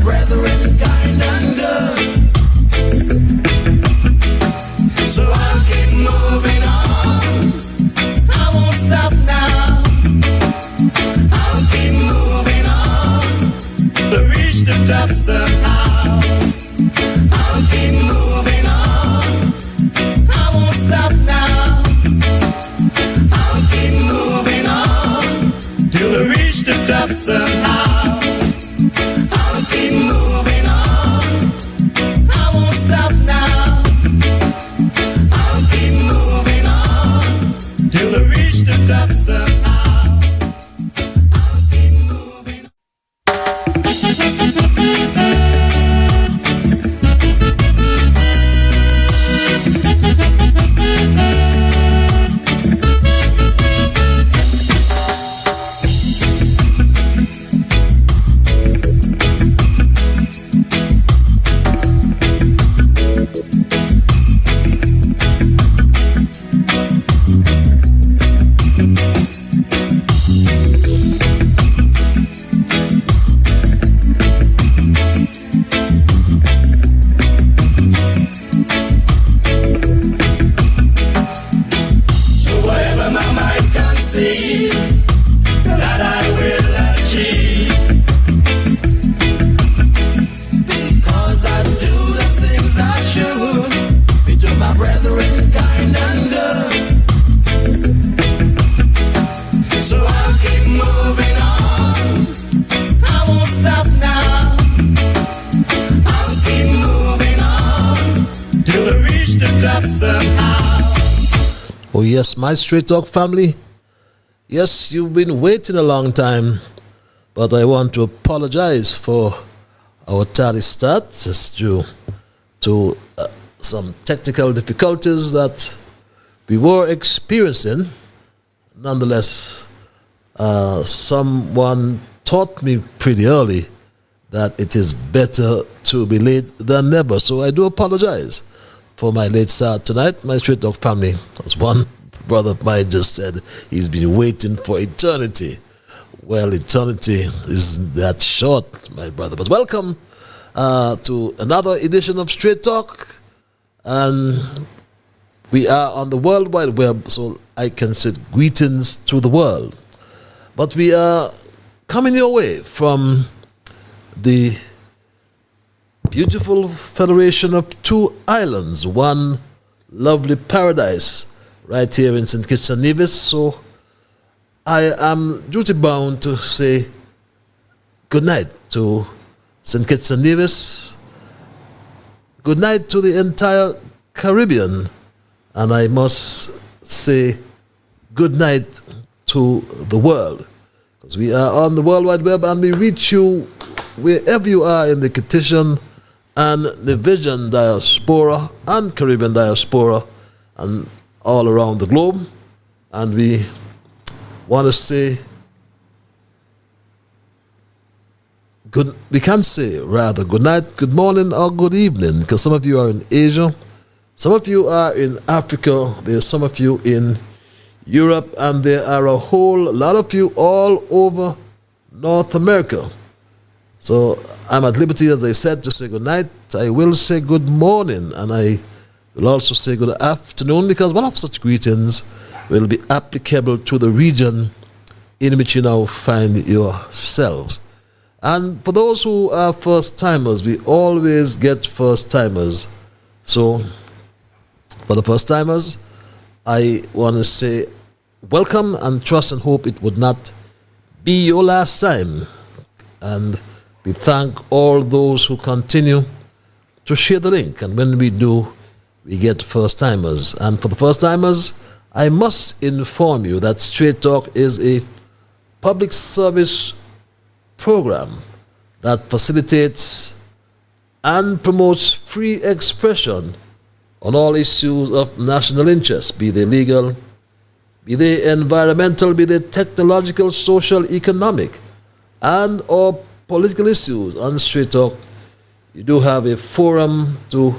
brethren kind and good. So I'll keep moving on. I won't stop now. I'll keep moving on to reach the top somehow. I'll keep moving on. I won't stop now. I'll keep moving on till I reach the top somehow. I'll keep moving on. I won't stop now. I'll keep moving on till I reach the top somehow. I'll keep moving on. Oh yes, my Straight Talk family. Yes, you've been waiting a long time, but I want to apologize for our tardy start. It's due to some technical difficulties that we were experiencing. Nonetheless, someone taught me pretty early that it is better to be late than never. So I do apologize for my late start tonight, my Straight Talk family. As one brother of mine just said, he's been waiting for eternity. Well, eternity is that short, my brother. But welcome to another edition of Straight Talk. And we are on the World Wide Web, so I can say greetings to the world. But we are coming your way from the beautiful federation of two islands, one lovely paradise right here in St. Kitts and Nevis. So I am duty bound to say good night to St. Kitts and Nevis, good night to the entire Caribbean, and I must say good night to the world, because we are on the World Wide Web and we reach you wherever you are in the Kittitian and Nevisian diaspora and Caribbean diaspora and all around the globe. And we want to say we can say rather good night, good morning, or good evening, because some of you are in Asia, some of you are in Africa, there's some of you in Europe, and there are a whole lot of you all over North America. So I'm at liberty, as I said, to say good night. I will say good morning, and I will also say good afternoon, because one of such greetings will be applicable to the region in which you now find yourselves. And for those who are first-timers, we always get first-timers. So for the first-timers, I want to say welcome and trust and hope it would not be your last time. And we thank all those who continue to share the link. And when we do, we get first-timers. And for the first-timers, I must inform you that Straight Talk is a public service program that facilitates and promotes free expression on all issues of national interest, be they legal, be they environmental, be they technological, social, economic, and or political issues. On Straight Talk, you do have a forum to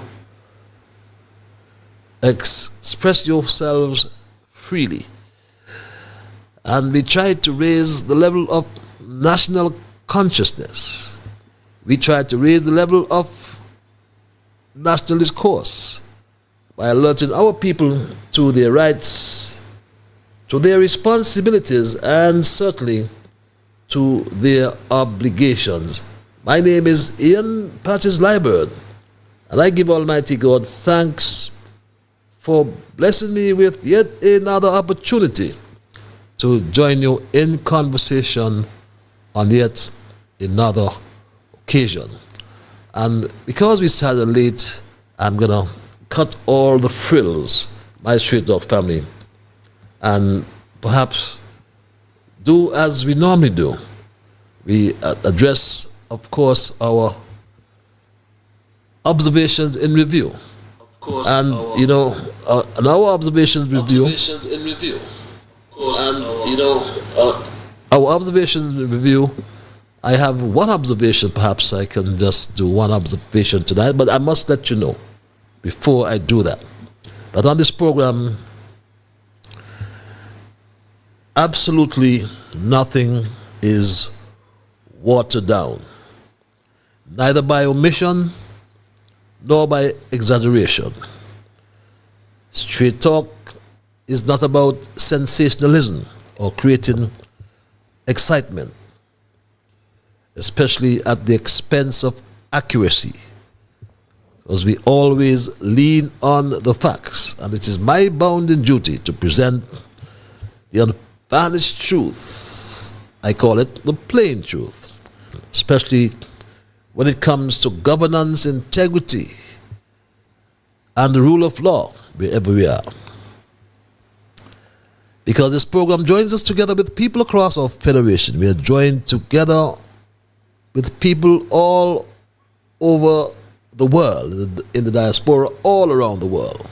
express yourselves freely. And we try to raise the level of national consciousness. We try to raise the level of national discourse by alerting our people to their rights, to their responsibilities, and certainly to their obligations. My name is Ian Patches Liburd, and I give Almighty God thanks for blessing me with yet another opportunity to join you in conversation on yet another occasion. And because we started late, I'm going to cut all the frills, my Straight Talk family, and perhaps do as we normally do. We address, of course, our observations in review. And our observations in review. Our observations in review. I have one observation. Perhaps I can just do one observation tonight, but I must let you know before I do that on this program, absolutely nothing is watered down, neither by omission nor by exaggeration. Straight Talk is not about sensationalism or creating excitement, especially at the expense of accuracy, because we always lean on the facts, and it is my bounden duty to present the unvarnished truth. I call it the plain truth, especially when it comes to governance, integrity, and the rule of law wherever we are. Because this program joins us together with people across our federation. We are joined together with people all over the world, in the diaspora, all around the world.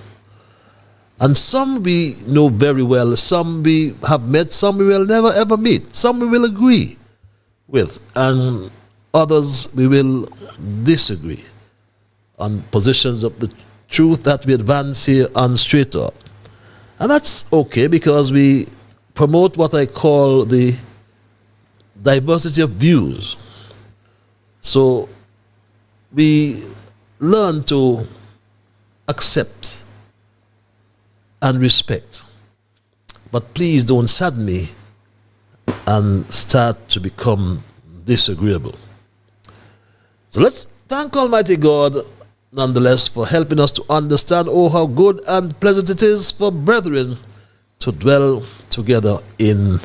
And some we know very well, some we have met, some we will never ever meet, some we will agree with, and others we will disagree on positions of the truth that we advance here on Straight Talk. And that's okay, because we promote what I call the diversity of views. So we learn to accept and respect. But please don't sadden me and start to become disagreeable. So let's thank Almighty God nonetheless for helping us to understand, oh, how good and pleasant it is for brethren to dwell together in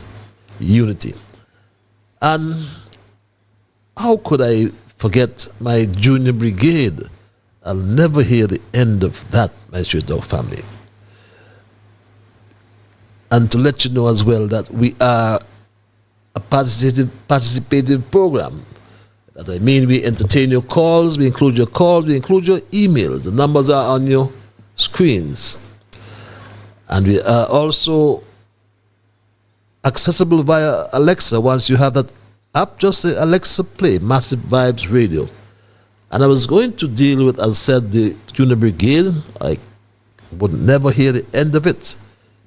unity. And how could I forget my junior brigade? I'll never hear the end of that, my Straight Talk family. And to let you know as well that we are a participative program. That I mean, we entertain your calls, we include your calls, we include your emails. The numbers are on your screens. And we are also accessible via Alexa. Once you have that app, just say, Alexa, play Massive Vibes Radio. And I was going to deal with, as I said, the Junior Brigade. I would never hear the end of it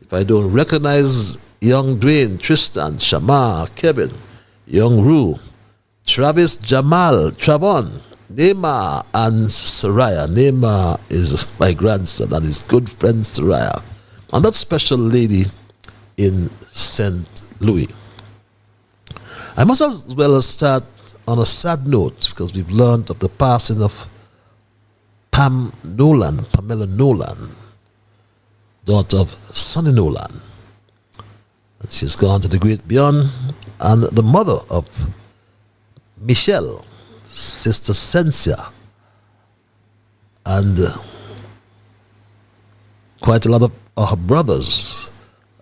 if I don't recognize young Dwayne, Tristan, Shamar, Kevin, young Rue, Travis, Jamal, Travon, Neymar, and Saraya. Neymar is my grandson and his good friend Saraya. And that special lady in St. Louis. I must as well start on a sad note, because we've learned of the passing of Pamela Nolan, daughter of Sonny Nolan. And she's gone to the great beyond, and the mother of Michelle, Sister Sensia, and quite a lot of her brothers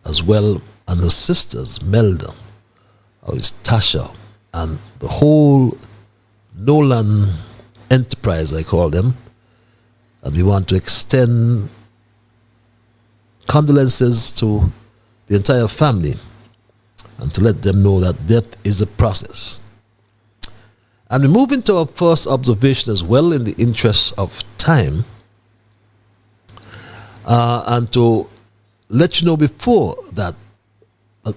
as well, and her sisters, Melda, Tasha, and the whole Nolan enterprise, I call them. And we want to extend condolences to the entire family and to let them know that death is a process. And we move into our first observation as well, in the interest of time, and to let you know before that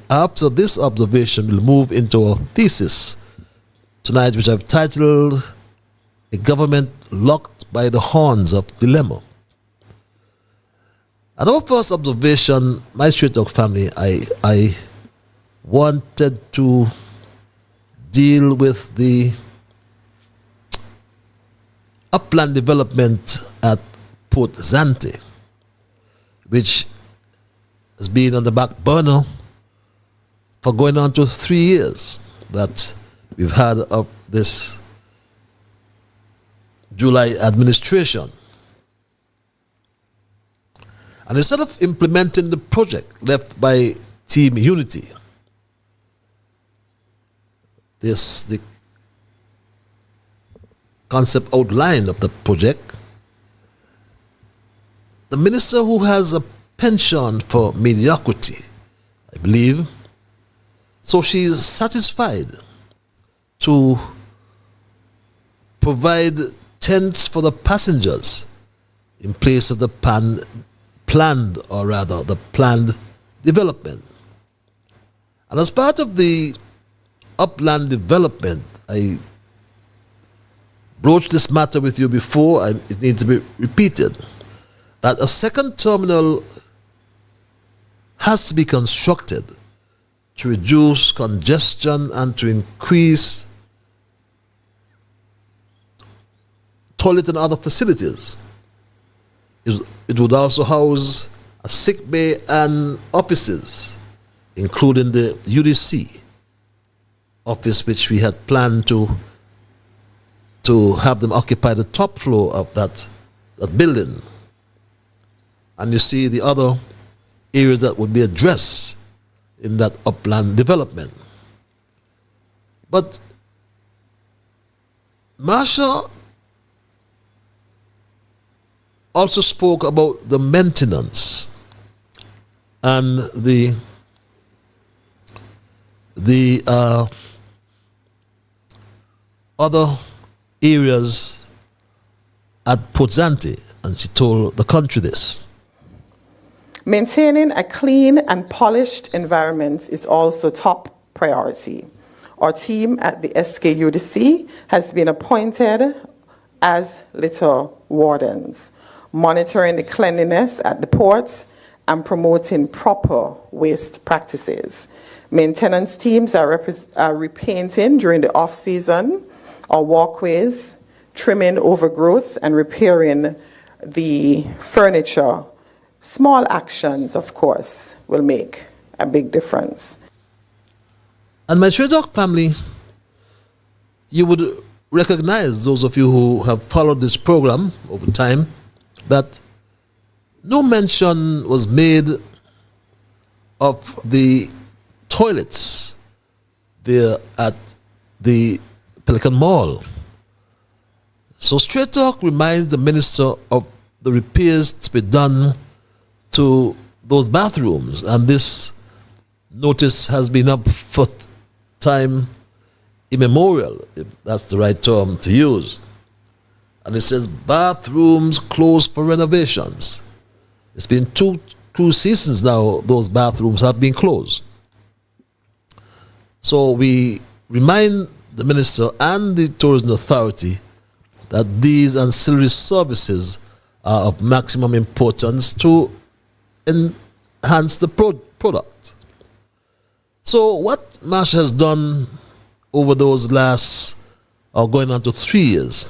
after this observation we'll move into our thesis tonight, which I've titled a government locked by the horns of dilemma. At our first observation, my Straight Talk family, I wanted to deal with the upland development at Port Zante, which has been on the back burner for going on to 3 years that we've had of this July administration. And instead of implementing the project left by Team Unity, the concept outline of the project, the minister, who has a penchant for mediocrity, I believe, so she is satisfied to provide tents for the passengers in place of the planned development. And as part of the upland development, I broached this matter with you before, and it needs to be repeated, that a second terminal has to be constructed to reduce congestion and to increase toilet and other facilities. It would also house a sick bay and offices, including the UDC office, which we had planned to have them occupy the top floor of that building. And you see the other areas that would be addressed in that upland development. But Marsha also spoke about the maintenance and the other areas at Port Zante, and she told the country this. Maintaining a clean and polished environment is also top priority. Our team at the SKUDC has been appointed as litter wardens, monitoring the cleanliness at the ports and promoting proper waste practices. Maintenance teams are repainting during the off-season our walkways, trimming overgrowth and repairing the furniture. Small actions, of course, will make a big difference. And my Straight Talk family, you would recognize, those of you who have followed this program over time, that no mention was made of the toilets there at the Pelican Mall. So Straight Talk reminds the minister of the repairs to be done to those bathrooms, and this notice has been up for time immemorial, if that's the right term to use. And it says bathrooms closed for renovations. It's been two seasons now those bathrooms have been closed. So we remind the minister and the tourism authority that these ancillary services are of maximum importance to enhance the product. So what Marsha has done over those last, or going on to 3 years,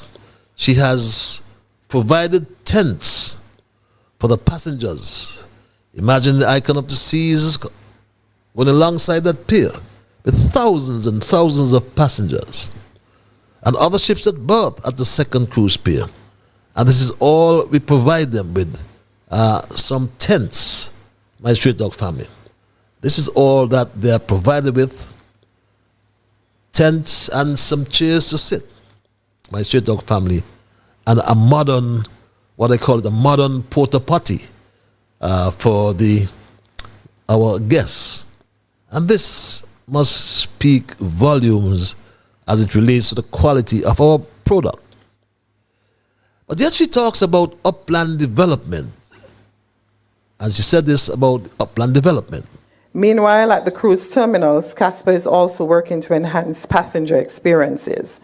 she has provided tents for the passengers. Imagine the Icon of the Seas going alongside that pier with thousands and thousands of passengers, and other ships that berth at the second cruise pier. And this is all we provide them with, some tents, my Straight Talk family. This is all that they are provided with, tents and some chairs to sit, my Straight Talk family, and a modern, what I call it, a modern porta potty for our guests. And this must speak volumes as it relates to the quality of our product. But yet she talks about upland development. And she said this about upland development. Meanwhile, at the cruise terminals, Casper is also working to enhance passenger experiences.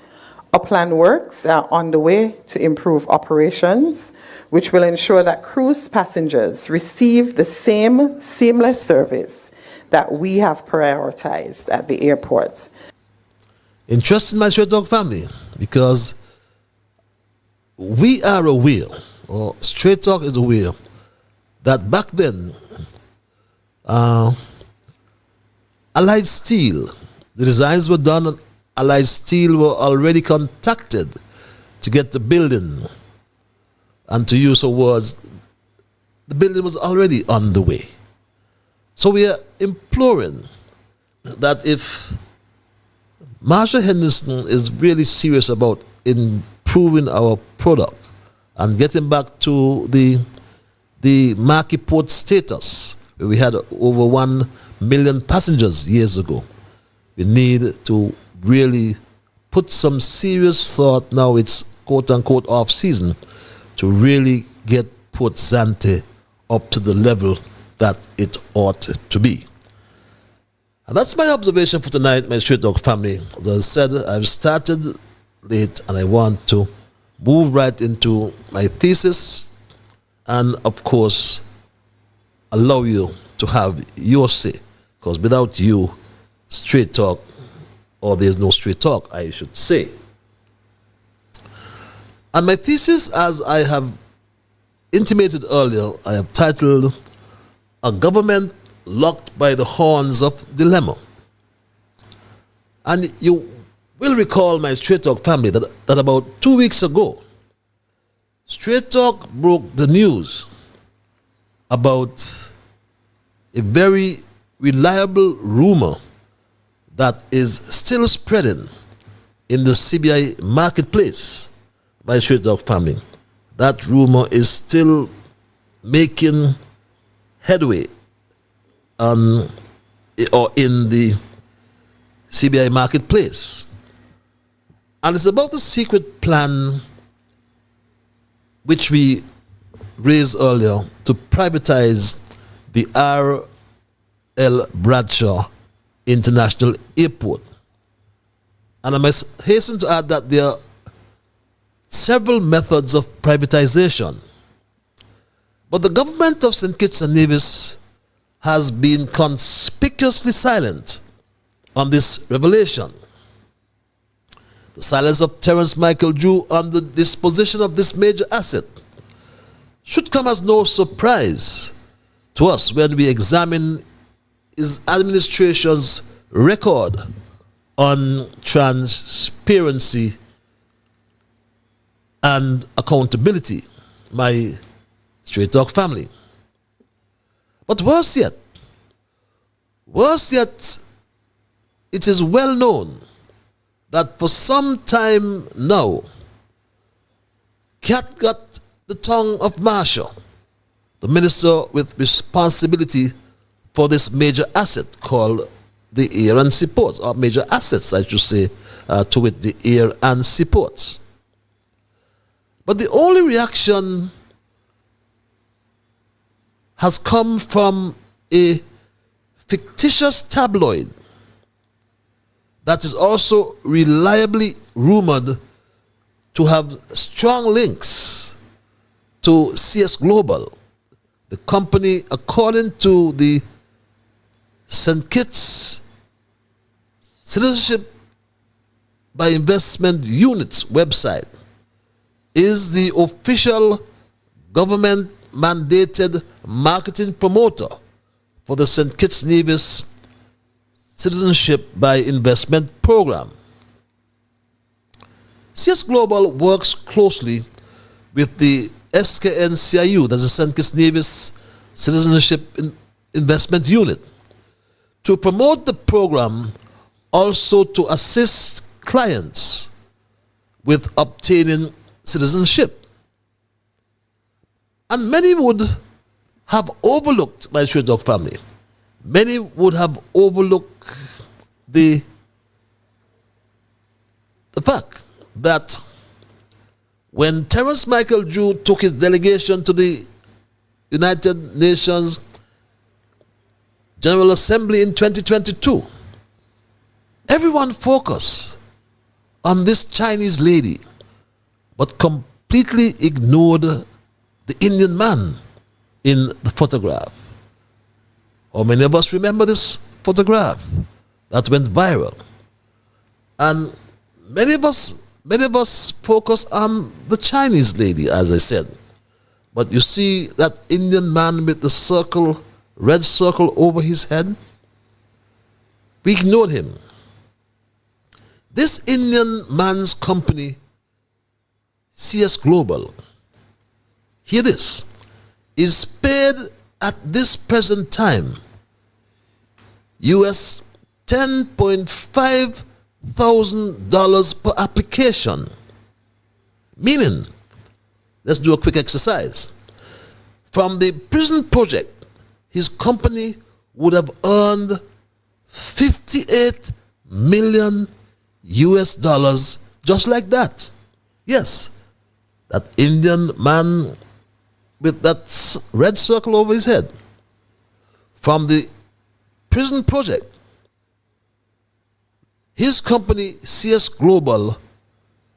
Upland works are on the way to improve operations, which will ensure that cruise passengers receive the same seamless service that we have prioritized at the airport. Interesting, my Straight Talk family, because we are aware, or Straight Talk is aware, that back then, Allied Steel, the designs were done, Allied Steel were already contacted to get the building. And to use her words, the building was already on the way. So we are imploring that if Marshall Henderson is really serious about improving our product and getting back to the market port status, where we had over 1 million passengers years ago, we need to really put some serious thought, now it's quote-unquote off-season, to really get Port Zante up to the level that it ought to be. And that's my observation for tonight, my Straight Talk family. As I said, I've started late and I want to move right into my thesis and, of course, allow you to have your say. Because without you, Straight Talk, or there's no Straight Talk, I should say. And my thesis, as I have intimated earlier, I have titled, A Government Locked by the Horns of Dilemma. And you will recall, my Straight Talk family, that about 2 weeks ago, Straight Talk broke the news about a very reliable rumor that is still spreading in the CBI marketplace, by Straight Talk family. That rumor is still making headway or in the CBI marketplace. And it's about the secret plan which we raised earlier to privatize the R.L. Bradshaw International Airport. And I must hasten to add that there are several methods of privatization. But the government of St. Kitts and Nevis has been conspicuously silent on this revelation. The silence of Terence Michael Drew on the disposition of this major asset should come as no surprise to us when we examine his administration's record on transparency and accountability, my Straight Talk family. But worse yet, it is well known that for some time now, Cat got the tongue of Marshall, the minister with responsibility for this major asset called the Air and Seaports, or major assets, I should say, to it, the Air and Seaports. But the only reaction has come from a fictitious tabloid that is also reliably rumored to have strong links to CS Global, the company, according to the St. Kitts Citizenship by Investment Unit's website, is the official government-mandated marketing promoter for the St. Kitts Nevis Citizenship by Investment Program. CS Global works closely with the SKNCIU, that's the St. Kitts Nevis Citizenship Investment Unit, to promote the program, also to assist clients with obtaining citizenship. And many would have overlooked, my Straight Talk family, many would have overlooked the fact that when Terence Michael Drew took his delegation to the United Nations General Assembly in 2022, everyone focused on this Chinese lady, but completely ignored the Indian man in the photograph. How many of us remember this photograph that went viral? And many of us focus on the Chinese lady, as I said. But you see that Indian man with the circle, red circle over his head? We ignored him. This Indian man's company, CS Global, hear this, is paid at this present time US $10.5 thousand per application. Meaning, let's do a quick exercise. From the prison project, his company would have earned 58 million US dollars just like that. Yes, that Indian man with that red circle over his head. From the prison project, his company, CS Global,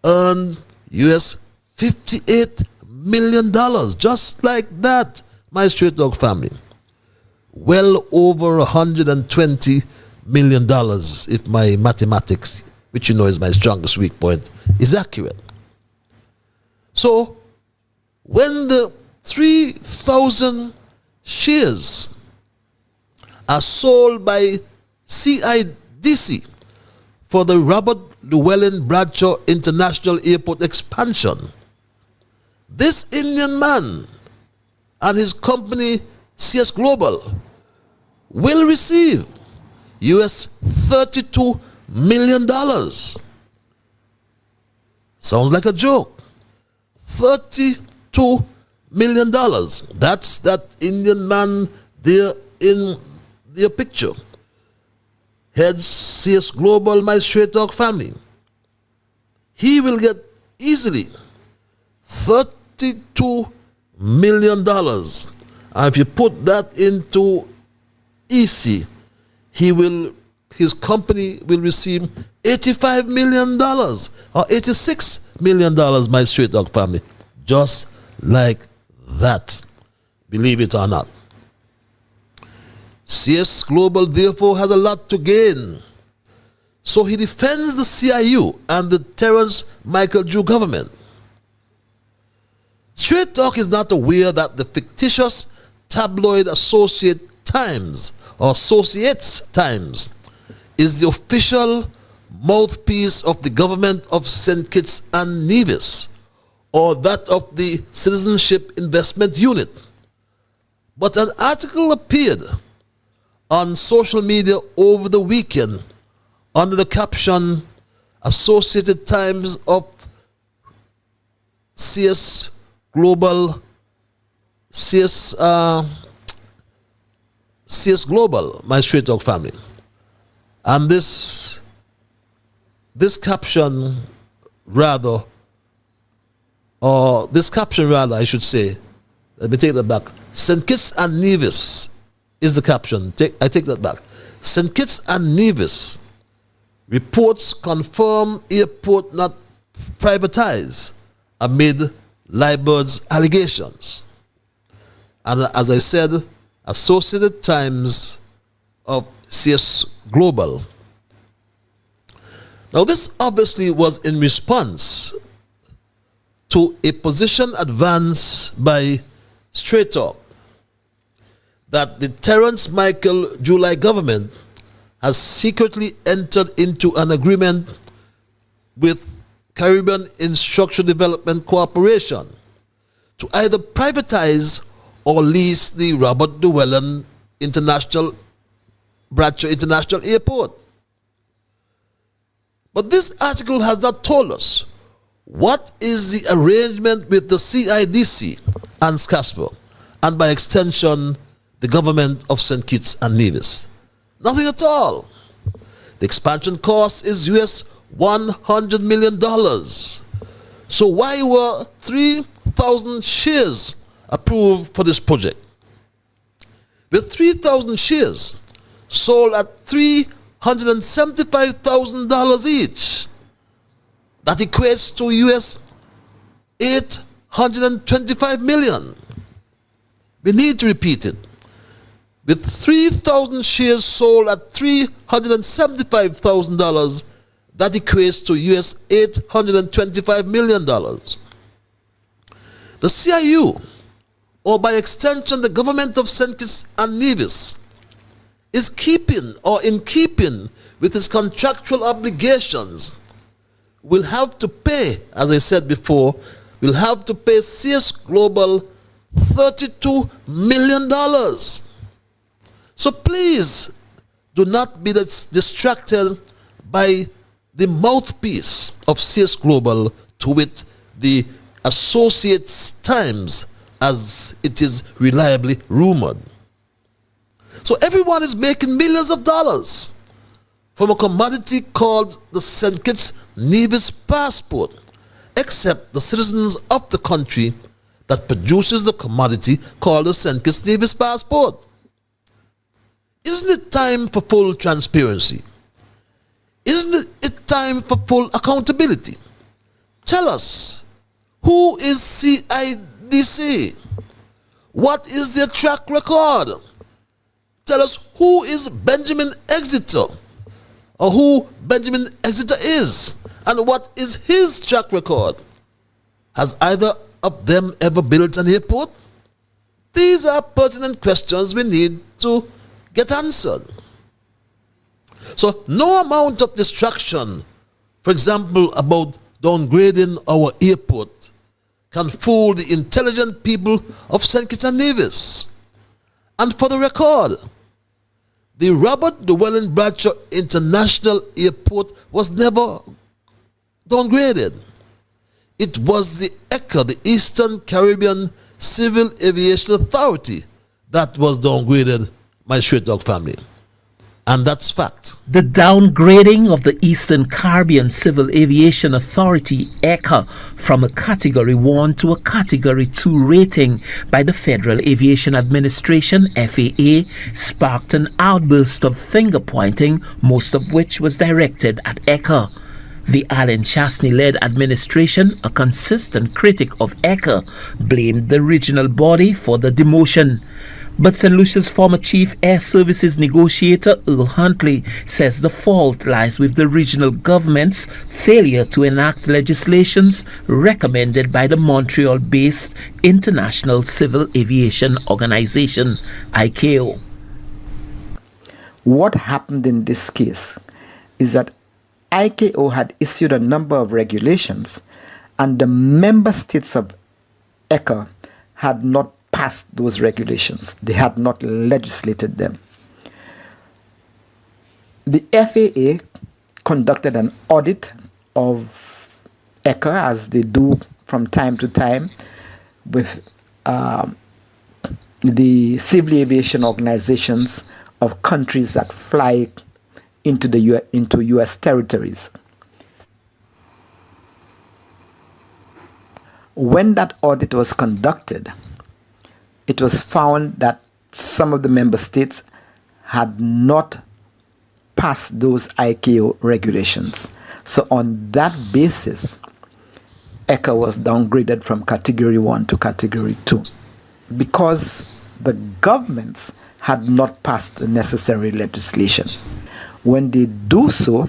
earned US $58 million, just like that, my Straight Dog family. Well over $120 million, if my mathematics, which you know is my strongest weak point, is accurate. So, when the 3,000 shares are sold by CIDC for the Robert Llewellyn Bradshaw International Airport expansion, this Indian man and his company CS Global will receive US $32 million. Sounds like a joke. $32 million. That's that Indian man there in their picture. Heads CS Global, my Straight Dog family. He will get easily $32 million. And if you put that into EC, his company will receive $85 million or $86 million, my Straight Dog family. Just like that. Believe it or not. CS Global therefore has a lot to gain. So he defends the CIU and the Terence Michael Drew government. Straight Talk is not aware that the fictitious tabloid Associates Times is the official mouthpiece of the government of St. Kitts and Nevis, or that of the Citizenship Investment Unit. But an article appeared on social media over the weekend under the caption Associated Times of CS Global, CS Global, my Straight Dog family. And this caption rather, I should say, let me take that back. St. Kitts and Nevis is the caption. I take that back. St. Kitts and Nevis reports confirm airport not privatized amid Liburd's allegations. And as I said, Associated Times of CS Global. Now this obviously was in response to a position advanced by Straight Talk that the Terence Michael July government has secretly entered into an agreement with Caribbean Infrastructure Development Corporation to either privatize or lease the Robert Llewellyn Bradshaw International Airport. But this article has not told us what is the arrangement with the CIDC and SCASPER, and by extension, the government of St. Kitts and Nevis. Nothing at all. The expansion cost is US $100 million. So why were 3,000 shares approved for this project? With 3,000 shares sold at $375,000 each, That equates to US 825 million. We need to repeat it. With 3,000 shares sold at $375,000, that equates to US $825 million. The CIU, or by extension the government of St. Kitts and Nevis, is in keeping with its contractual obligations, will have to pay, as I said before, will have to pay CS Global $32 million. So please do not be distracted by the mouthpiece of CS Global, to wit, the Associates Times, as it is reliably rumored. So everyone is making millions of dollars from a commodity called the St. Kitts Nevis passport, except the citizens of the country that produces the commodity called the St. Kitts Nevis passport. Isn't it time for full transparency? Isn't it time for full accountability? Tell us, who is CIDC? What is their track record? Tell us, who is Benjamin Exeter, or who Benjamin Exeter is, and what is his track record? Has either of them ever built an airport? These are pertinent questions we need to get answered. So no amount of distraction, for example, about downgrading our airport, can fool the intelligent people of St. Kitts and Nevis. And for the record, the Robert Llewellyn Bradshaw International Airport was never downgraded. It was the ECA, the Eastern Caribbean Civil Aviation Authority, that was downgraded, my Straight Dog family. And that's fact. The downgrading of the Eastern Caribbean Civil Aviation Authority, ECA, from a Category 1 to a Category 2 rating by the Federal Aviation Administration, FAA, sparked an outburst of finger-pointing, most of which was directed at ECA. The Alan Chastney-led administration, a consistent critic of ECA, blamed the regional body for the demotion. But St. Lucia's former Chief Air Services negotiator Earl Huntley says the fault lies with the regional government's failure to enact legislations recommended by the Montreal-based International Civil Aviation Organization, ICAO. What happened in this case is that ICAO had issued a number of regulations, and the member states of ECA had not passed those regulations. They had not legislated them. The FAA conducted an audit of ECA, as they do from time to time with the civil aviation organizations of countries that fly into U.S. territories. When that audit was conducted, it was found that some of the member states had not passed those ICAO regulations. So on that basis, ECA was downgraded from Category 1 to Category 2 because the governments had not passed the necessary legislation. When they do so,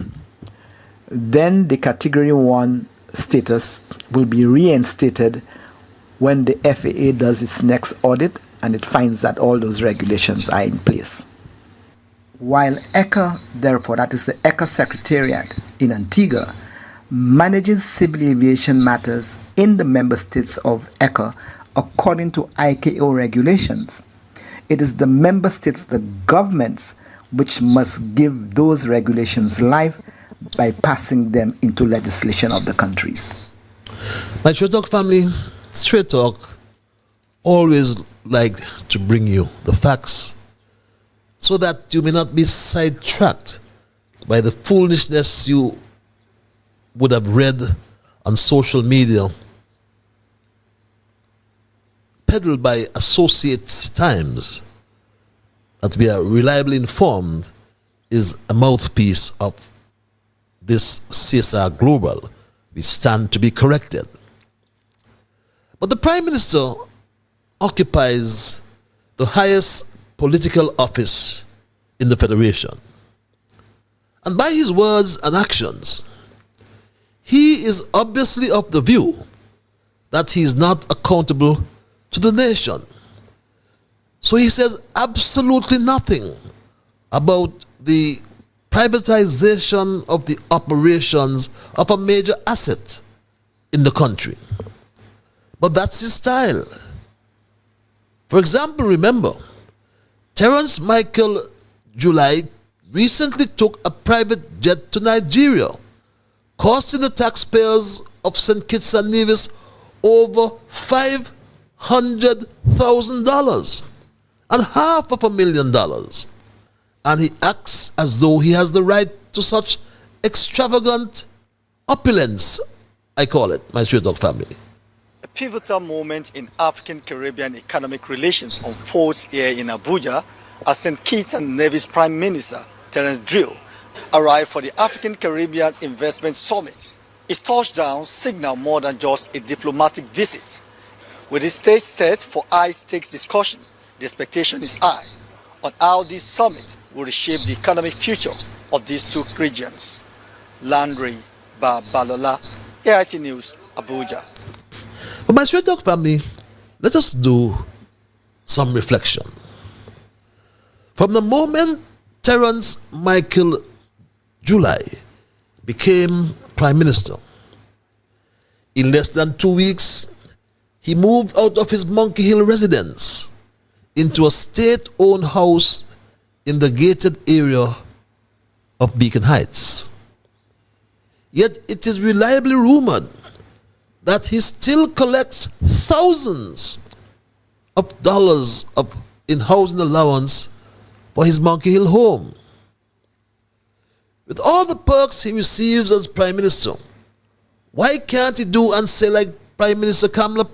then the Category 1 status will be reinstated when the FAA does its next audit and it finds that all those regulations are in place. While ECA, therefore, that is the ECA Secretariat in Antigua, manages civil aviation matters in the member states of ECA according to ICAO regulations, it is the member states, the governments, which must give those regulations life by passing them into legislation of the countries. My Straight Talk family, Straight Talk always like to bring you the facts so that you may not be sidetracked by the foolishness you would have read on social media peddled by Associates Times, that we are reliably informed is a mouthpiece of this CSR Global we stand to be corrected. But the Prime Minister occupies the highest political office in the Federation. And by his words and actions, he is obviously of the view that he is not accountable to the nation. So he says absolutely nothing about the privatization of the operations of a major asset in the country. But that's his style. For example, remember, Terence Michael July recently took a private jet to Nigeria, costing the taxpayers of St. Kitts and Nevis over $500,000 and $500,000. And he acts as though he has the right to such extravagant opulence, I call it, my Straight Dog family. A pivotal moment in African-Caribbean economic relations unfolds here in Abuja as St. Kitts and Nevis Prime Minister Terence Drew arrived for the African-Caribbean Investment Summit. His touchdown signaled more than just a diplomatic visit. With the stage set for high-stakes discussion, the expectation is high on how this summit will reshape the economic future of these two regions. Landry Babalola, AIT News, Abuja. But my Straight Dog family, let us do some reflection. From the moment Terence Michael July became Prime Minister, in less than 2 weeks, he moved out of his Monkey Hill residence into a state-owned house in the gated area of Beacon Heights. Yet it is reliably rumored that he still collects thousands of dollars in housing allowance for his Monkey Hill home. With all the perks he receives as Prime Minister, why can't he do and say like Prime Minister Kamala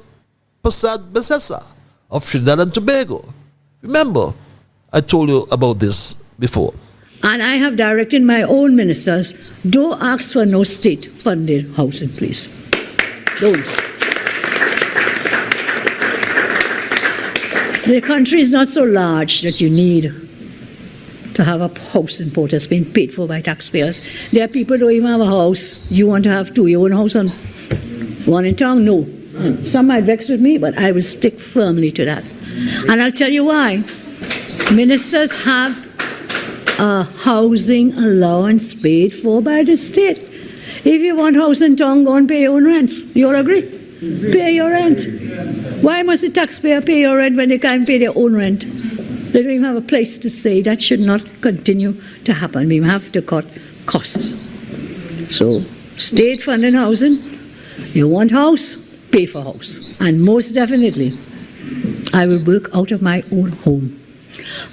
Persad Besessa of Trinidad and Tobago? Remember, I told you about this before. And I have directed my own ministers, don't ask for no state-funded housing, please. Don't. The country is not so large that you need to have a house in Port that's being paid for by taxpayers. There are people who don't even have a house. You want to have two, your own house and one in town? No. Some might vex with me, but I will stick firmly to that. And I'll tell you why. Ministers have a housing allowance paid for by the state. If you want house in town, go and pay your own rent. You all agree? Pay your rent. Why must the taxpayer pay your rent when they can't pay their own rent? They don't even have a place to stay. That should not continue to happen. We have to cut costs. So, state funding housing, you want house, pay for house. And most definitely, I will work out of my own home.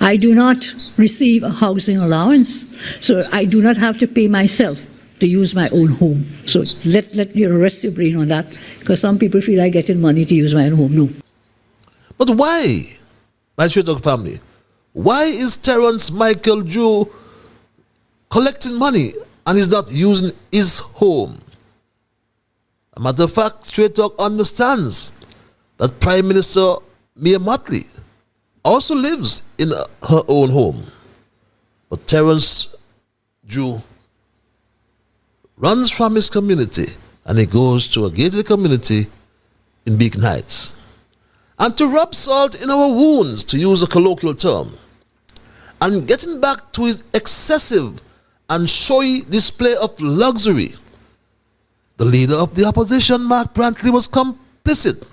I do not receive a housing allowance, so I do not have to pay myself to use my own home. So let you rest your brain on that, because some people feel like getting money to use my own home. No. But why, my Straight Dog family, why is Terence Michael Drew collecting money and is not using his home? A matter of fact, Straight Dog understands that Prime Minister Mia Mottley also lives in her own home. But Terence Drew runs from his community and he goes to a gated community in Beacon Heights. And to rub salt in our wounds, to use a colloquial term, and getting back to his excessive and showy display of luxury, the leader of the opposition, Mark Brantley, was complicit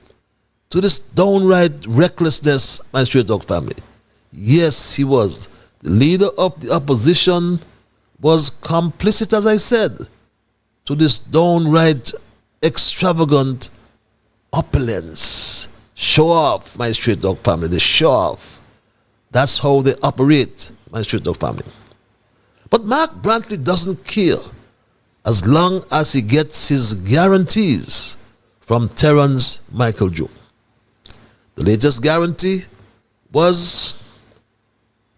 to this downright recklessness, my Straight Dog family. Yes, he was. The leader of the opposition was complicit, as I said, to this downright extravagant opulence. Show off, my Straight Dog family. They show off. That's how they operate, my Straight Dog family. But Mark Brantley doesn't care as long as he gets his guarantees from Terence Michael Drew. The latest guarantee was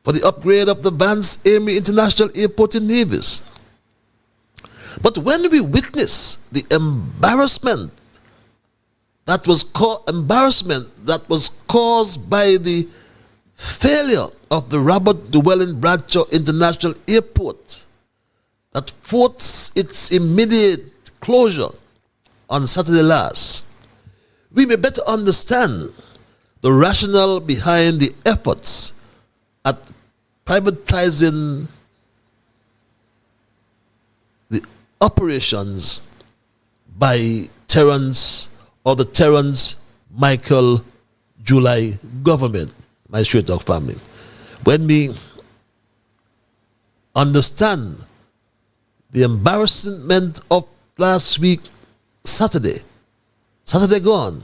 for the upgrade of the Vance Amory International Airport in Nevis. But when we witness the embarrassment that was caused by the failure of the Robert Llewellyn Bradshaw International Airport that forced its immediate closure on Saturday last, we may better understand the rationale behind the efforts at privatizing the operations by the Terence Michael July government, my straight talk family. When we understand the embarrassment of last week, Saturday gone,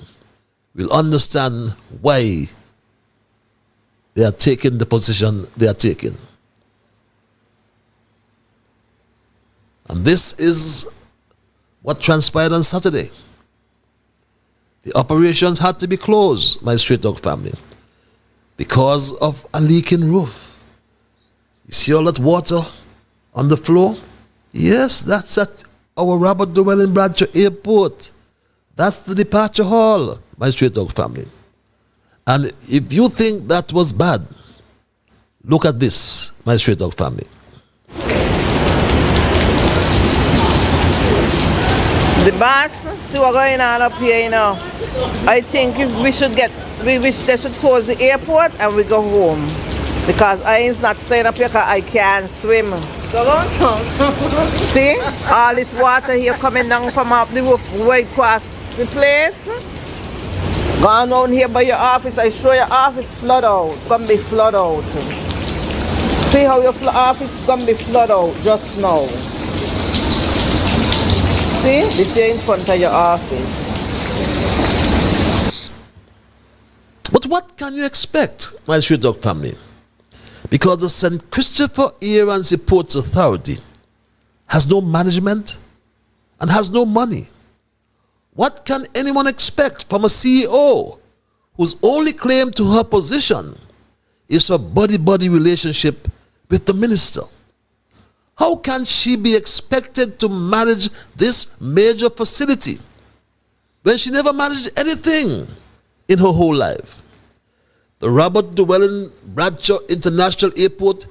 we'll understand why they are taking the position they are taking. And this is what transpired on Saturday. The operations had to be closed, my straight dog family, because of a leaking roof. You see all that water on the floor? Yes, that's at our Robert Llewellyn Bradshaw Airport. That's the departure hall, my straight dog family. And if you think that was bad, look at this, my straight dog family. The boss, see what's going on up here, you know. I think we should they should close the airport and we go home. Because I ain't not staying up here because I can't swim. See? All this water here coming down from up the roof way across the place. Gone down here by your office, I show your office flood out. Gonna be flood out. See how your office gonna be flood out just now. See? This here in front of your office. But what can you expect, my straight dog family? Because the St. Christopher Air and Seaports Authority has no management and has no money. What can anyone expect from a CEO whose only claim to her position is her buddy-buddy relationship with the minister? How can she be expected to manage this major facility when she never managed anything in her whole life? The Robert Llewellyn Bradshaw International Airport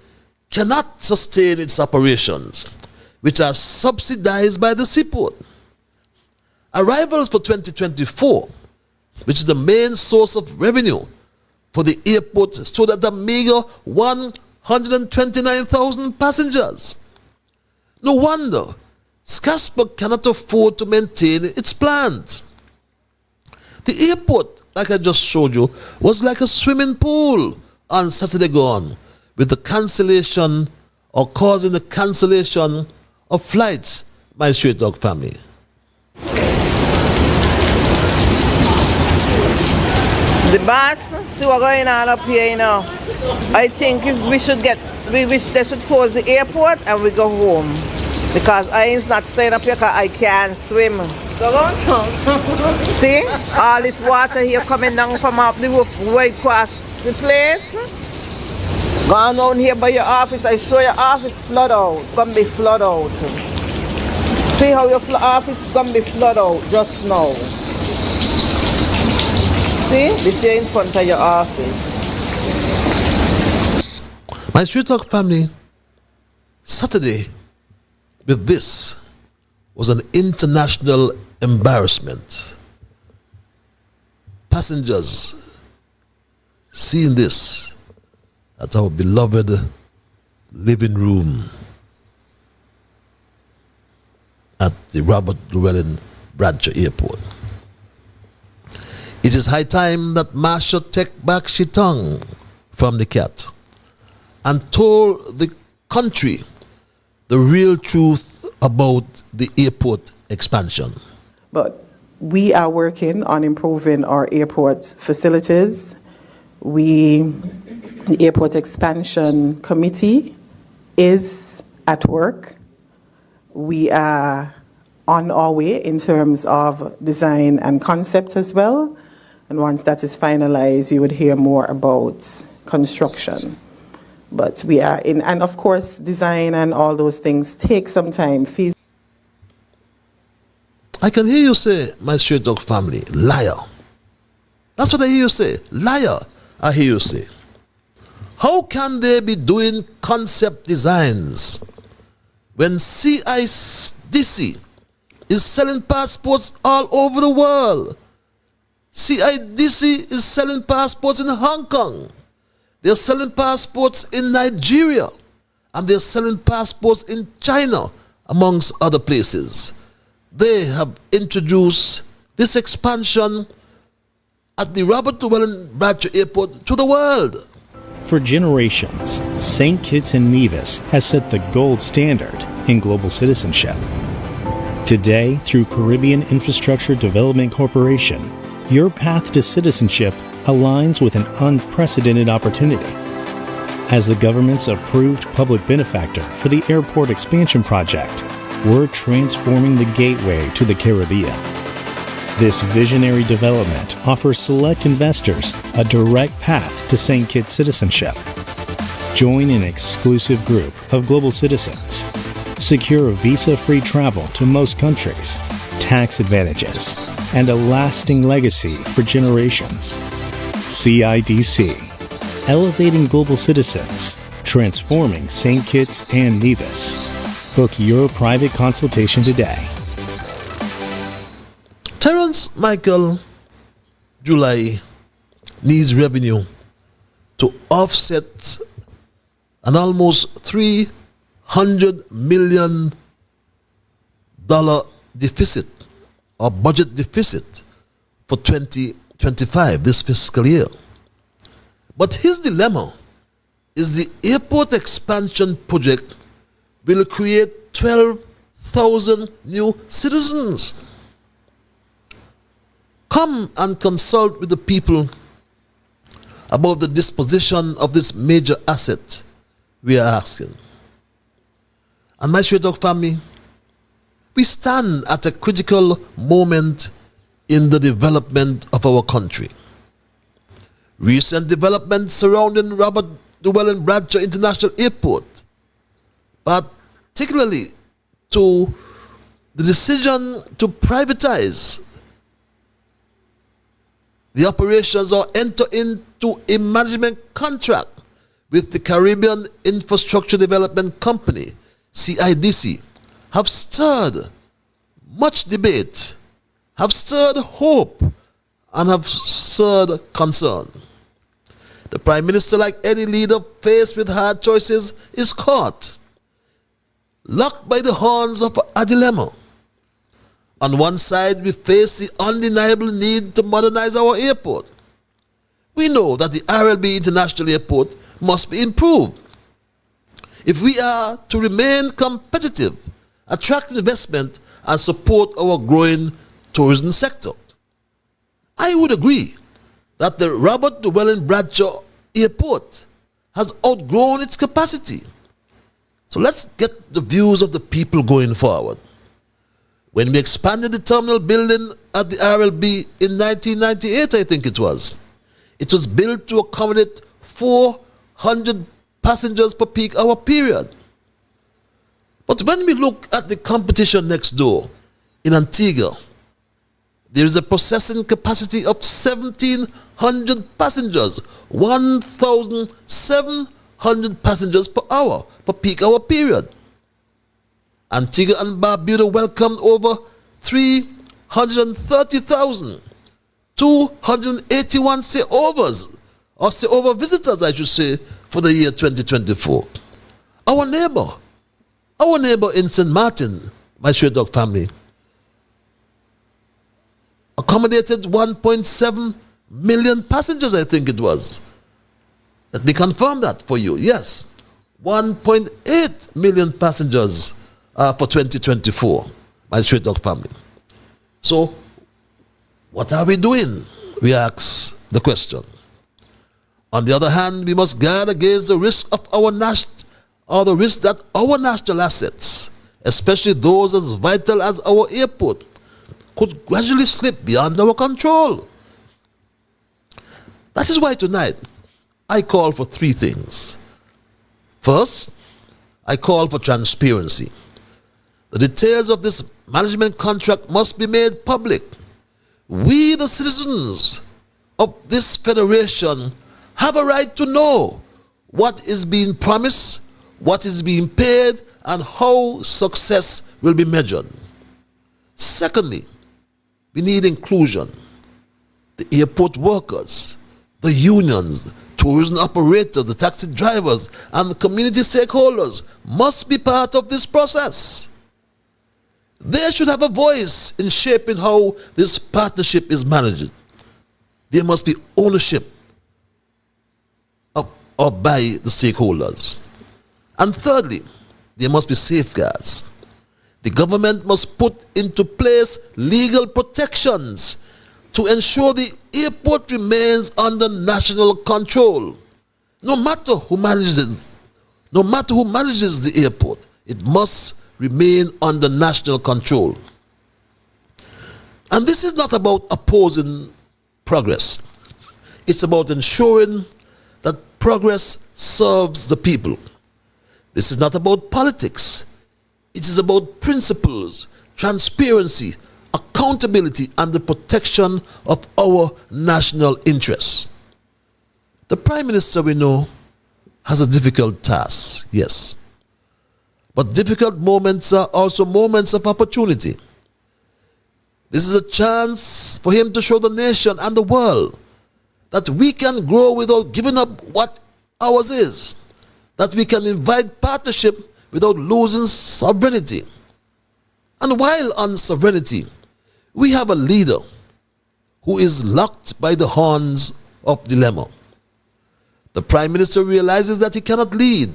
cannot sustain its operations, which are subsidized by the seaport. Arrivals for 2024, which is the main source of revenue for the airport, stood at a meager 129,000 passengers. No wonder Scasper cannot afford to maintain its plant. The airport, like I just showed you, was like a swimming pool on Saturday gone, with the cancellation or causing the cancellation of flights, my straight dog family. The boss, see what's going on up here, you know. I think they should close the airport and we go home. Because I ain't not staying up here because I can't swim. See? All this water here coming down from up the roof way across the place. Gone down here by your office, I show your office flood out. Gonna be flood out. See how your office gonna be flood out just now. See? This here in front of your office. My Street Talk family, Saturday with this was an international embarrassment. Passengers seeing this at our beloved living room at the Robert Llewellyn Bradshaw Airport. It is high time that Marsha take back she tongue from the cat and told the country the real truth about the airport expansion. But we are working on improving our airport facilities. The Airport Expansion Committee is at work. We are on our way in terms of design and concept as well. And once that is finalized, you would hear more about construction. But we are in, and of course, design and all those things take some time. I can hear you say, my straight dog family, liar. That's what I hear you say. Liar, I hear you say. How can they be doing concept designs when CIDC is selling passports all over the world? CIDC is selling passports in Hong Kong. They're selling passports in Nigeria. And they're selling passports in China, amongst other places. They have introduced this expansion at the Robert Llewellyn Bradshaw Airport to the world. For generations, St. Kitts and Nevis has set the gold standard in global citizenship. Today, through Caribbean Infrastructure Development Corporation, your path to citizenship aligns with an unprecedented opportunity. As the government's approved public benefactor for the airport expansion project, we're transforming the gateway to the Caribbean. This visionary development offers select investors a direct path to St. Kitts citizenship. Join an exclusive group of global citizens. Secure visa-free travel to most countries, tax advantages, and a lasting legacy for generations. CIDC. Elevating global citizens, transforming St. Kitts and Nevis. Book your private consultation today. Terence Michael July needs revenue to offset an almost $300 million deficit or budget deficit for 2025, this fiscal year. But his dilemma is the airport expansion project will create 12,000 new citizens. Come and consult with the people about the disposition of this major asset, we are asking. And my straight dog family, we stand at a critical moment in the development of our country. Recent developments surrounding Robert Llewellyn Bradshaw International Airport, particularly to the decision to privatize the operations or enter into a management contract with the Caribbean Infrastructure Development Company, CIDC, have stirred much debate, have stirred hope, and have stirred concern. The Prime Minister, like any leader faced with hard choices, is caught, locked by the horns of a dilemma. On one side, we face the undeniable need to modernize our airport. We know that the RLB International Airport must be improved. If we are to remain competitive, attract investment, and support our growing tourism sector. I would agree that the Robert Llewellyn Bradshaw Airport has outgrown its capacity. So let's get the views of the people going forward. When we expanded the terminal building at the RLB in 1998, I think it was built to accommodate 400 passengers per peak hour period. But when we look at the competition next door in Antigua, there is a processing capacity of 1,700 passengers, 1,700 passengers per hour, per peak hour period. Antigua and Barbuda welcomed over 330,000, 281 stayovers, or stayover visitors, I should say, for the year 2024. Our neighbor in St. Martin, my straight dog family, accommodated 1.7 million passengers, I think it was. Let me confirm that for you. Yes, 1.8 million passengers for 2024, my straight dog family. So, what are we doing? We ask the question. On the other hand, we must guard against the risk of the risk that our national assets, especially those as vital as our airport, could gradually slip beyond our control. That is why tonight I call for three things. First, I call for transparency. The details of this management contract must be made public. We, the citizens of this federation, have a right to know what is being promised, what is being paid, and how success will be measured. Secondly, we need inclusion. The airport workers, the unions, tourism operators, the taxi drivers, and the community stakeholders must be part of this process. They should have a voice in shaping how this partnership is managed. There must be ownership of by the stakeholders. And thirdly, there must be safeguards. The government must put into place legal protections to ensure the airport remains under national control. No matter who manages the airport, it must remain under national control. And this is not about opposing progress. It's about ensuring that progress serves the people. This is not about politics. It is about principles, transparency, accountability, and the protection of our national interests. The Prime Minister, we know, has a difficult task, yes. But difficult moments are also moments of opportunity. This is a chance for him to show the nation and the world that we can grow without giving up what ours is, that we can invite partnership without losing sovereignty. And while on sovereignty, we have a leader who is locked by the horns of dilemma. The Prime Minister realizes that he cannot lead.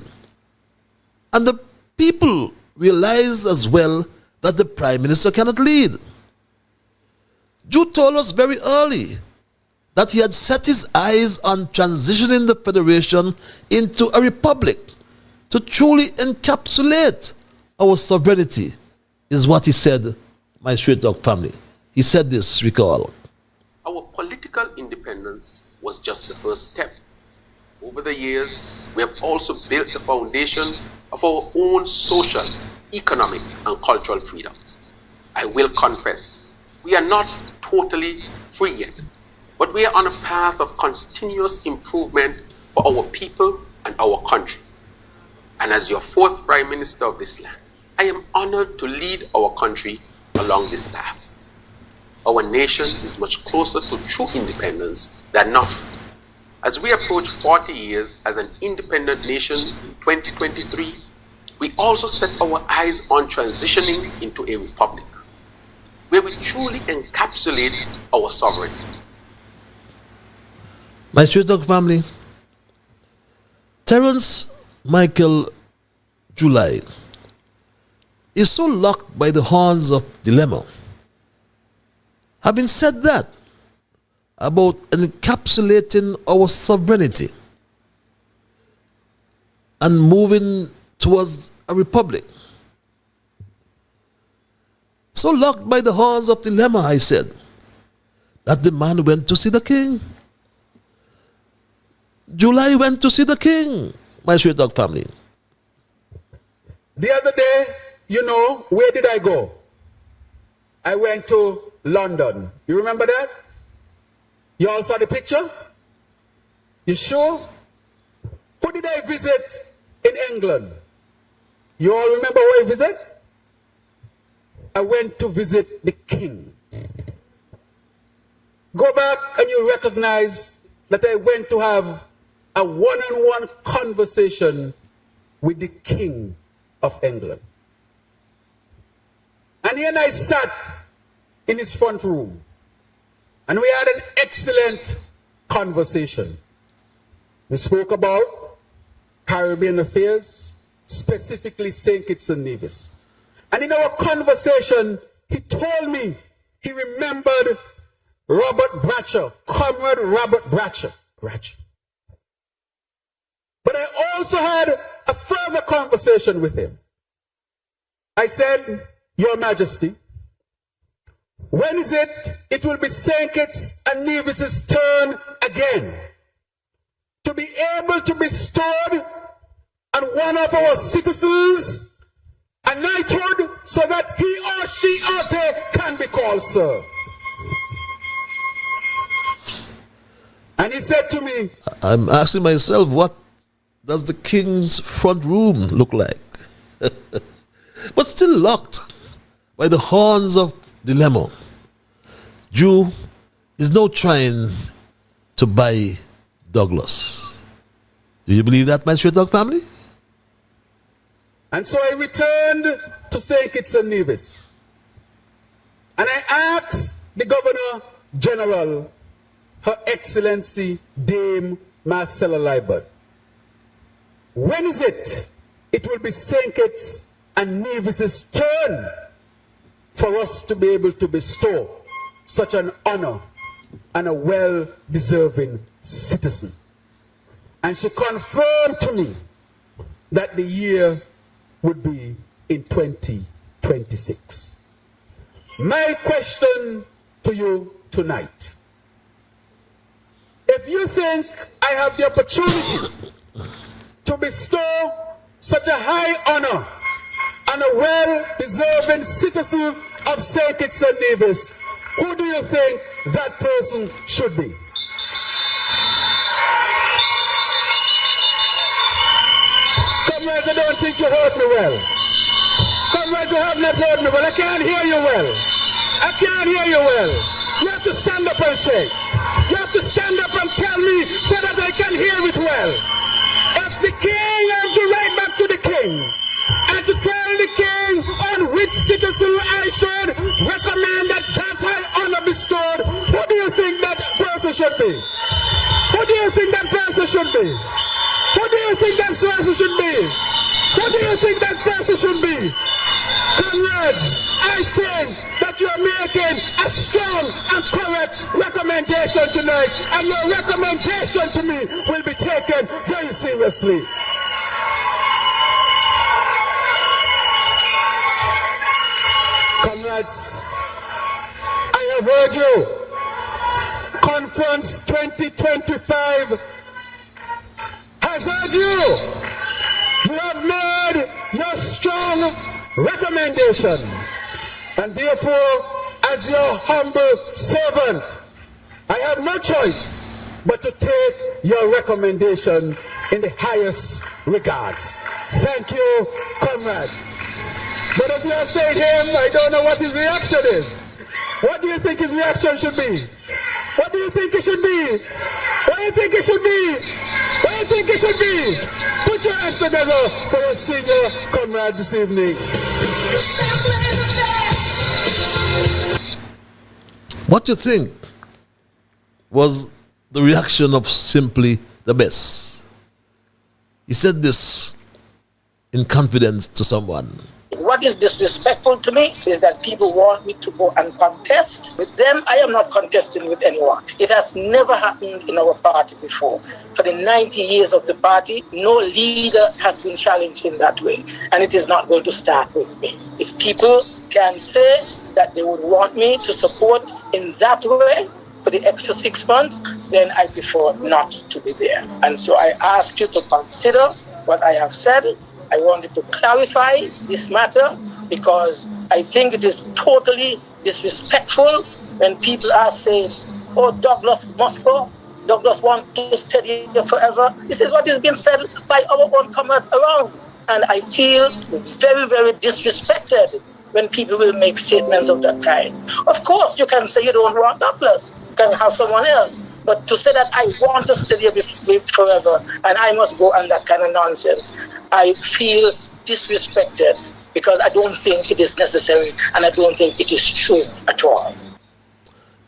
And the people realize as well that the Prime Minister cannot lead. Jude told us very early that he had set his eyes on transitioning the Federation into a republic to truly encapsulate our sovereignty, is what he said, my Straight Dog family. He said this, recall. Our political independence was just the first step. Over the years, we have also built the foundation of our own social, economic, and cultural freedoms. I will confess, we are not totally free yet, but we are on a path of continuous improvement for our people and our country. And as your fourth Prime Minister of this land, I am honored to lead our country along this path. Our nation is much closer to true independence than not. As we approach 40 years as an independent nation in 2023, we also set our eyes on transitioning into a republic, where we truly encapsulate our sovereignty. My Straight Dog family, Terence Michael July is so locked by the horns of dilemma. Having said that about encapsulating our sovereignty and moving towards a republic, so locked by the horns of dilemma, I said, that the man went to see the king. July went to see the king, my Straight Dog family. The other day, where did I go? I went to London. You remember that? You all saw the picture? You sure? Who did I visit in England? You all remember who I visited? I went to visit the king. Go back and you recognize that I went to have a one-on-one conversation with the king of England. And he and I sat in his front room, and we had an excellent conversation. We spoke about Caribbean affairs, specifically St. Kitts and Nevis. And in our conversation, he told me he remembered Robert Bratcher, Comrade Robert Bratcher. But I also had a further conversation with him. I said, Your Majesty, when is it will be St. Kitts and Nevis's turn again to be able to be stored on one of our citizens and a knighthood so that he or she or they can be called sir. And he said to me, I'm asking myself, what does the king's front room look like? But still locked by the horns of dilemma. Drew is now trying to buy Douglas. Do you believe that, my straight dog family? and so I returned to St. Kitts and Nevis. And I asked the Governor General, Her Excellency Dame Marcella Liburd, when is it will be St. Kitts and Nevis's turn for us to be able to bestow such an honor and a well-deserving citizen? And she confirmed to me that the year would be in 2026. My question to you tonight, if you think I have the opportunity to bestow such a high honor on a well-deserving citizen of St. Kitts and Nevis, who do you think that person should be? Comrades, I don't think you heard me well. Comrades, you have not heard me well. I can't hear you well. I can't hear you well. You have to stand up and say. You have to stand up and tell me so that I can hear it well. If the king, I have to write back to the king and to tell the king on which citizen I should recommend that high honor bestowed. Who do you think that person should be? Who do you think that person should be? Who do you think that person should be? Who do you think that person should be? Comrades, I think that you are making a strong and correct recommendation tonight, and your recommendation to me will be taken very seriously. Comrades, I have heard you. Conference 2025 has heard you. You have made your strong recommendation, and therefore, as your humble servant, I have no choice but to take your recommendation in the highest regards. Thank you, comrades. But if you are saying him, I don't know what his reaction is. What do you think his reaction should be? What do you think it should be? What do you think it should be? What do you think it should be? Put your hands together for a senior comrade this evening. What do you think was the reaction of Simply the Best? He said this in confidence to someone. What is disrespectful to me is that people want me to go and contest with them. I am not contesting with anyone. It has never happened in our party before. For the 90 years of the party, no leader has been challenged in that way. And it is not going to start with me. If people can say that they would want me to support in that way for the extra 6 months, then I prefer not to be there. And so I ask you to consider what I have said. I wanted to clarify this matter because I think it is totally disrespectful when people are saying, oh, Douglas must go. Douglas wants to stay here forever. This is what is being said by our own comrades around. And I feel very, very disrespected when people will make statements of that kind. Of course, you can say you don't want Douglas. You can have someone else. But to say that I want to stay here forever and I must go and that kind of nonsense, I feel disrespected because I don't think it is necessary and I don't think it is true at all.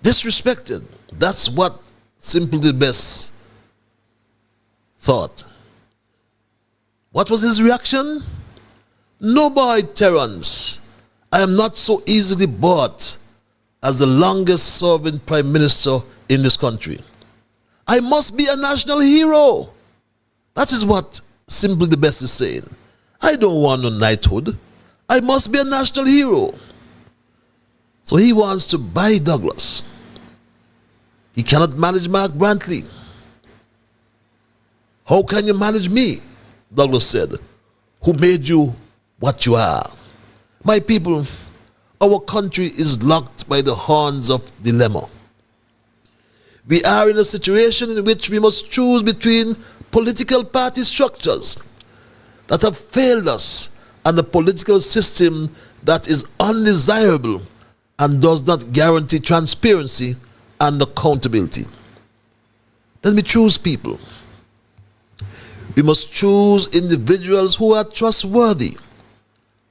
Disrespected. That's what Simply the Best thought. What was his reaction? No, boy, Terrence. I am not so easily bought as the longest serving prime minister in this country. I must be a national hero. That is what Simply the Best is saying. I don't want no knighthood. I must be a national hero. So he wants to buy Douglas. He cannot manage Mark Brantley. How can you manage me? Douglas said, who made you what you are? My people, our country is locked by the horns of dilemma. We are in a situation in which we must choose between political party structures that have failed us and a political system that is undesirable and does not guarantee transparency and accountability. Let me choose people. We must choose individuals who are trustworthy,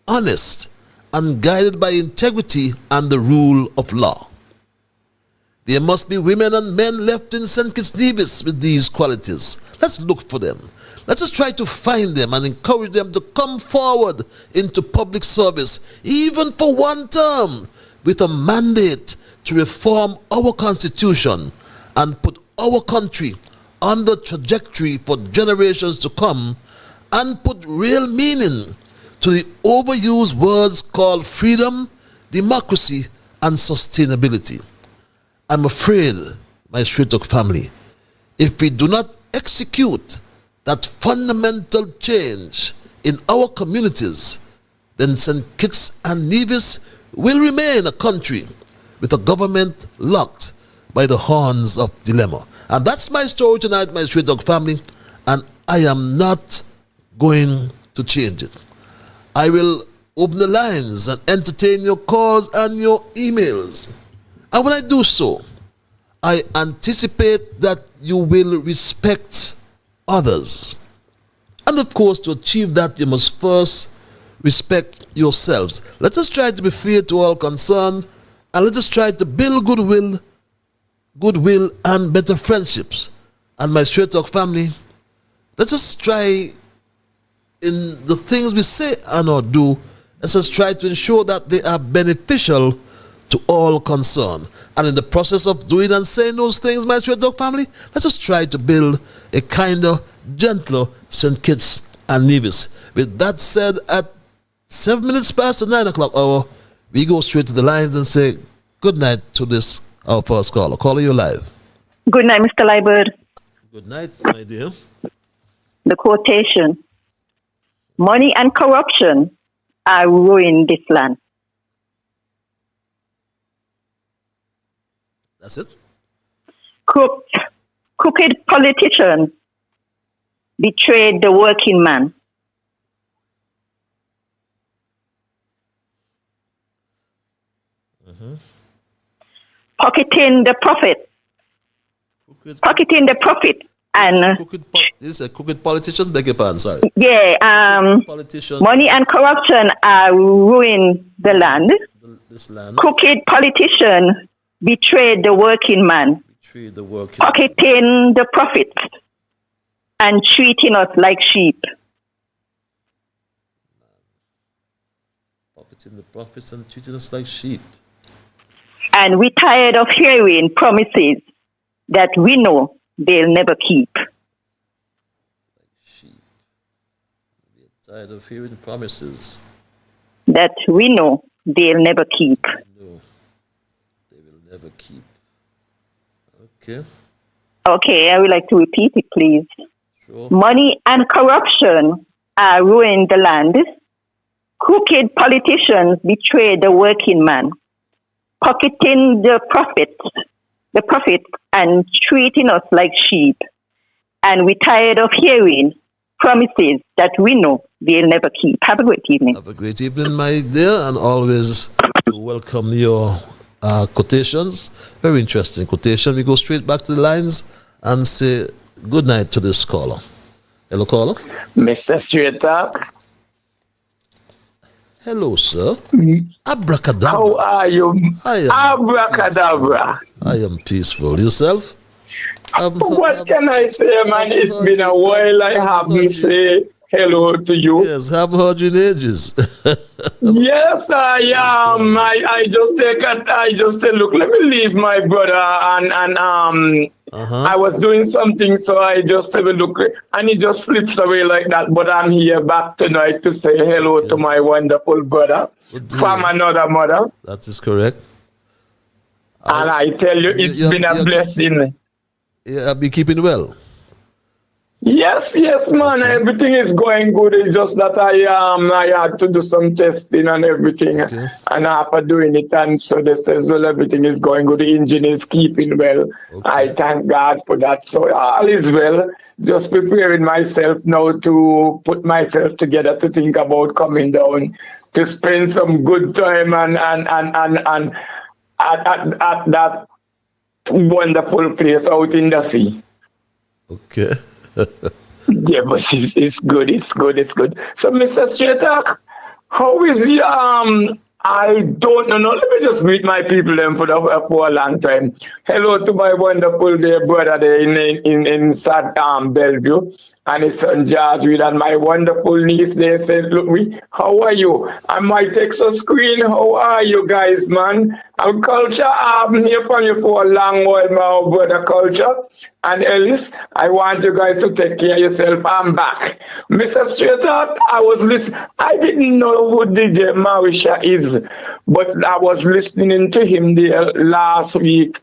honest, and guided by integrity and the rule of law. There must be women and men left in St. Kitts Nevis with these qualities. Let's look for them. Let us try to find them and encourage them to come forward into public service, even for one term, with a mandate to reform our constitution and put our country on the trajectory for generations to come, and put real meaning to the overused words called freedom, democracy, and sustainability. I'm afraid, my Straight Talk family, if we do not execute that fundamental change in our communities, then St. Kitts and Nevis will remain a country with a government locked by the horns of dilemma. And that's my story tonight, my Straight Talk family, and I am not going to change it. I will open the lines and entertain your calls and your emails. And when I do so, I anticipate that you will respect others. And of course, to achieve that, you must first respect yourselves. Let us try to be fair to all concerned, and let us try to build goodwill and better friendships. And my Straight Talk family, let us try in the things we say and or do, let us try to ensure that they are beneficial to all concerned. And in the process of doing and saying those things, my Straight Talk family, let us try to build a kinder, gentler St. Kitts and Nevis. With that said, at 7 minutes past the 9 o'clock hour, we go straight to the lines and say good night to this, our first caller. Caller, you live. Good night, Mr. Liburd. Good night, my dear. The quotation: money and corruption are ruining this land. That's it? Crooked politicians betrayed the working man. Pocketing the profit. And crooked politicians, beg your pardon, sorry. Yeah, politicians. Money and corruption are ruining the land. This land. Crooked politicians betrayed the working man. Pocketing the profit and treating us like sheep. Pocketing the profits and treating us like sheep. And we're tired of hearing promises that we know they'll never keep. We're tired of hearing promises that we know they'll never keep. No, they will never keep. Okay. Okay, I would like to repeat it, please. Sure. Money and corruption are ruining the land. Crooked politicians betray the working man, pocketing the profit and treating us like sheep. And we're tired of hearing promises that we know they'll never keep. Have a great evening. Have a great evening, my dear, and always welcome your quotations. Very interesting quotation. We go straight back to the lines and say good night to this caller. Hello, caller. Mr. Straight Talk. Hello, sir. Abracadabra. How are you? Abracadabra. I am peaceful. Yourself? What can I say, man? It's been a while. I haven't said hello to you. Yes, haven't heard you in ages. Yes, I am. I just said, look, let me leave my brother and I was doing something, so I just said, look, and he just slips away like that. But I'm here back tonight to say hello to my wonderful brother from another mother. That is correct. And I tell you, it's been a blessing. Yeah, I'll be keeping well. Yes, man. Okay. Everything is going good. It's just that I had to do some testing and everything, Okay. and after doing it, and so they says, well, everything is going good. The engine is keeping well. Okay. I thank God for that. So all is well. Just preparing myself now to put myself together to think about coming down to spend some good time and at that wonderful place out in the sea. Okay. Yeah, but it's good. So, Mr. Straight Talk, how is your I don't know. Let me just greet my people then for a long time. Hello to my wonderful dear brother there in Sad Bellevue, and his son George Reed, and my wonderful niece there said, look, how are you? And my Texas Queen, how are you guys, man? And Culture, I've been here from you for a long while, my brother Culture. And Ellis, I want you guys to take care of yourself. I'm back. Mr. Straight Up, I was listening. I didn't know who DJ Marisha is, but I was listening to him there last week.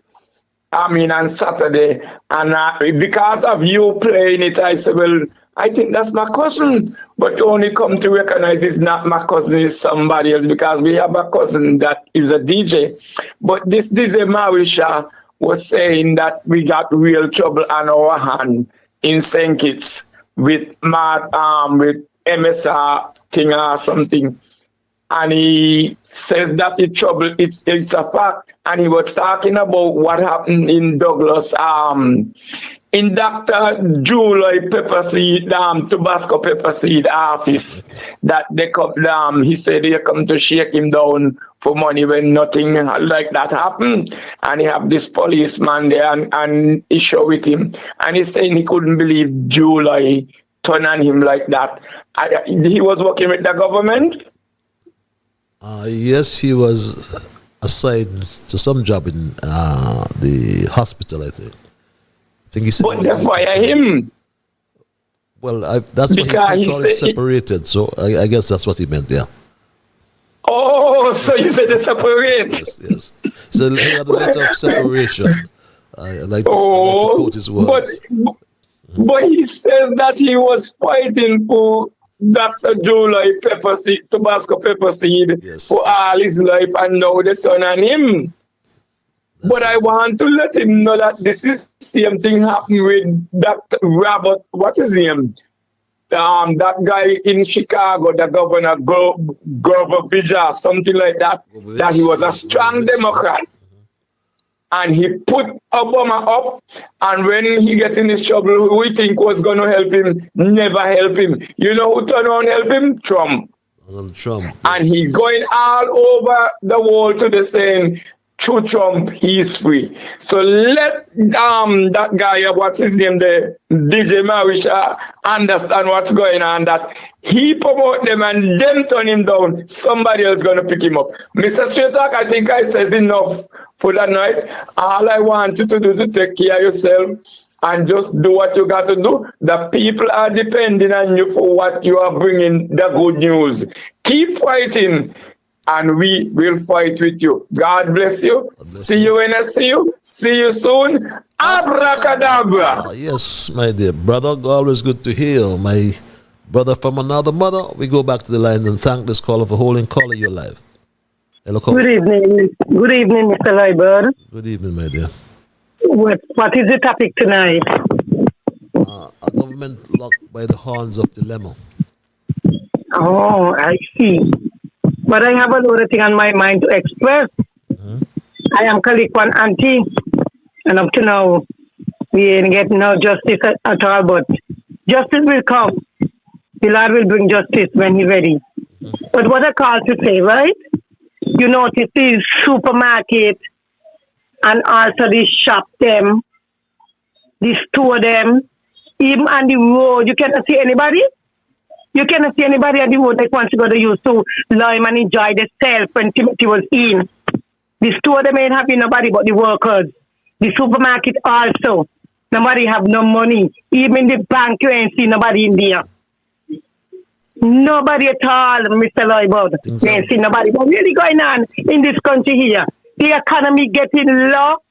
On Saturday. And because of you playing it, I said, well, I think that's my cousin. But only come to recognize it's not my cousin, it's somebody else, because we have a cousin that is a DJ. But this DJ Marisha was saying that we got real trouble on our hand in St. Kitts with MSR thing or something. And he says that the trouble, it's a fact. And he was talking about what happened in Douglas, in Dr. July Pepperseed, Tabasco Pepperseed office, that they come, he said they come to shake him down for money when nothing like that happened. And he have this policeman there and he show with him. And he's saying he couldn't believe July turned on him like that. He was working with the government. Yes, he was assigned to some job in the hospital, I think. He said. But they fire him. Well, that's what he called it separated. So I guess that's what he meant, yeah. Oh, so you said they separate? Yes. So he had a letter of separation. I like to quote his words. But he says that he was fighting for Dr. July Pepperseed, Tabasco Pepperseed, for all his life, and now they turn on him. But I want to let him know that this is the same thing happened with Dr. Robert, what's his name? That guy in Chicago, the governor, Grover Vidja, something like that, that he was a strong Democrat. And he put Obama up, and when he gets in this trouble, who we think was going to help him, never help him. You know who turned around and help him? Trump. Trump. Yes. And he going all over the world to the saying, through Trump, he's free. So let that guy, what's his name, the DJ Marisha, understand what's going on, that he promote them and them turn him down. Somebody else going to pick him up. Mr. Straight Talk, I think I said enough for that night. All I want you to do to take care of yourself and just do what you got to do. The people are depending on you for what you are bringing, the good news. Keep fighting. And we will fight with you. God bless you. See you when I see you. See you soon. Abracadabra. Yes, my dear brother. Always good to hear. My brother from another mother. We go back to the line and thank this caller for holding caller your life. Hello, caller. Good evening. Good evening, Mr. Liburd. Good evening, my dear. What is the topic tonight? A government locked by the horns of dilemma. Oh, I see. But I have another thing on my mind to express. I am Kalikwan auntie, and up to now, we ain't getting no justice at all, but justice will come. The Lord will bring justice when he's ready. But what I call to say, right? You notice these supermarket and also the shop them, the store them, even on the road, you cannot see anybody. You cannot see anybody on the road that wants to go to use to lime and enjoy themselves when Timothy was in. The store, they ain't having nobody but the workers. The supermarket also. Nobody have no money. Even the bank, you ain't see nobody in there. Nobody at all, Mr. Liburd. You ain't see nobody. What's really going on in this country here? The economy getting low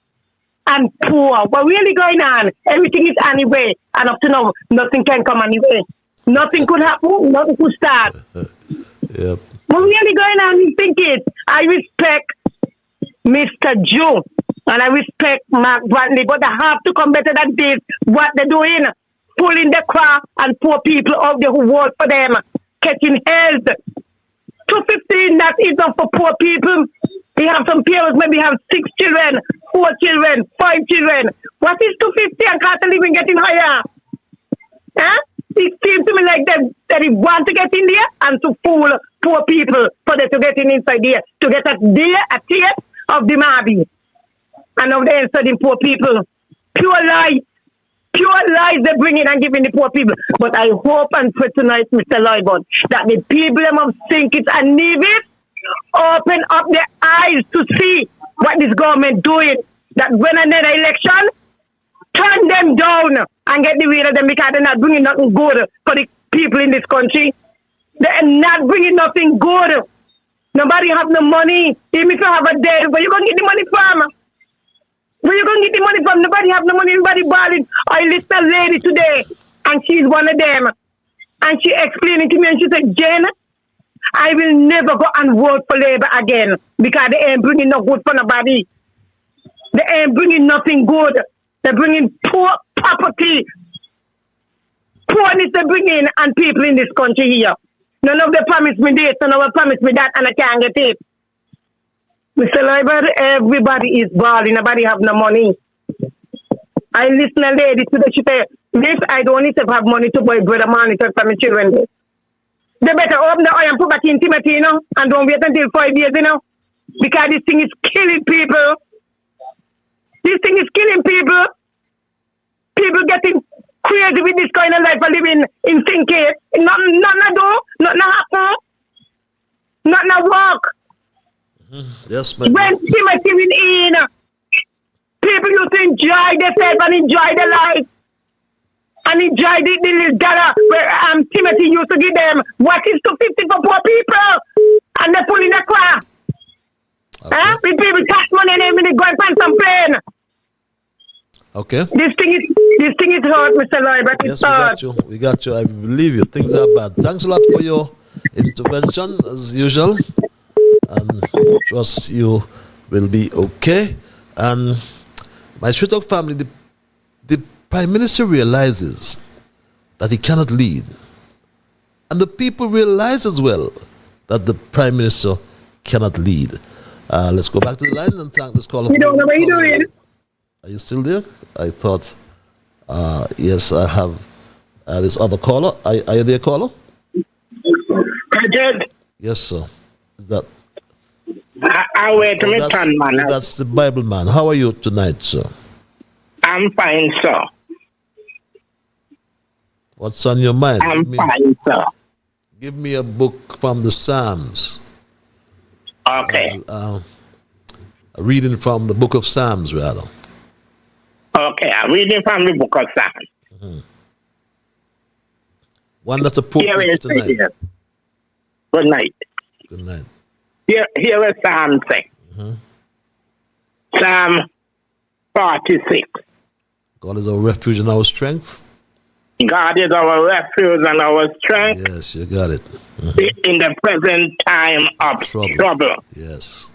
and poor. What really going on? Everything is anyway, and up to now, nothing can come anyway. Nothing could happen. Nothing could start. Yep. What really going on? You think it? I respect Mr. Joe, and I respect Mark Bradley, but they have to come better than this. What they're doing, pulling the crowd and poor people out there who work for them, catching health. 215, that is not for poor people. We have some parents, maybe have 6 children, 4 children, 5 children. What is 250 and can't living getting higher? Huh? It seems to me like that they want to get in there and to fool poor people for them to get in inside there, to get a taste of the Mabi. And now they're studying poor people. Pure lies they bring in and giving the poor people. But I hope and pray tonight, Mr. Liburd, that the people of St. Kitts and Nevis open up their eyes to see what this government doing. That when another election, turn them down and get the rid of them because they're not bringing nothing good for the people in this country. They're not bringing nothing good. Nobody have no money. Even if you have a day, where you going to get the money from? Where you going to get the money from? Nobody have no money. Everybody balling. I listen a lady today, and she's one of them. And she explained it to me, and she said, Jen, I will never go and vote for Labour again because they ain't bringing no good for nobody. They ain't bringing nothing good. They're bringing poor property. Poorness they bring in and people in this country here. None of them promise me this, none of them promise me that, and I can't get it. Mr. Liburd, everybody is balling. Nobody have no money. I listen to a lady today, she said, this, I don't need to have money to buy bread and monitor for my children. They better open the eye and put back in Timothy, and don't wait until 5 years, because this thing is killing people. This thing is killing people. People getting crazy with this kind of life of living in St. Kitts. Nothing to do, nothing to happen, nothing to walk. Yes, ma'am. When Timothy went in, people used to enjoy themselves and enjoy their life. And enjoy the little dollar where Timothy used to give them. What is 250 for poor people? And they pull in the car. Okay. Huh? With people cash money and they go and find some plane. Okay. This thing is hard, Mr. Liburd. Yes, we got you. I believe you. Things are bad. Thanks a lot for your intervention, as usual. And trust you will be okay. And my Shritok family, the Prime Minister realizes that he cannot lead. And the people realize as well that the Prime Minister cannot lead. Let's go back to the line and thank this caller. We don't know what you're doing. Are you still there? I thought, yes, I have this other caller. Are you there, caller? I did. Yes, sir. Is that? I wait to turn, man. That's the Bible man. How are you tonight, sir? I'm fine, sir. What's on your mind? I'm fine, sir. Give me a book from the Psalms. Okay. A reading from the book of Psalms, rather. Okay, I'm reading from the book of Psalms. Mm-hmm. One that's appropriate tonight. Good night. Good night. Here is Psalm 6. Mm-hmm. Psalm 46. God is our refuge and our strength. God is our refuge and our strength. Yes, you got it. Mm-hmm. In the present time of trouble. Yes.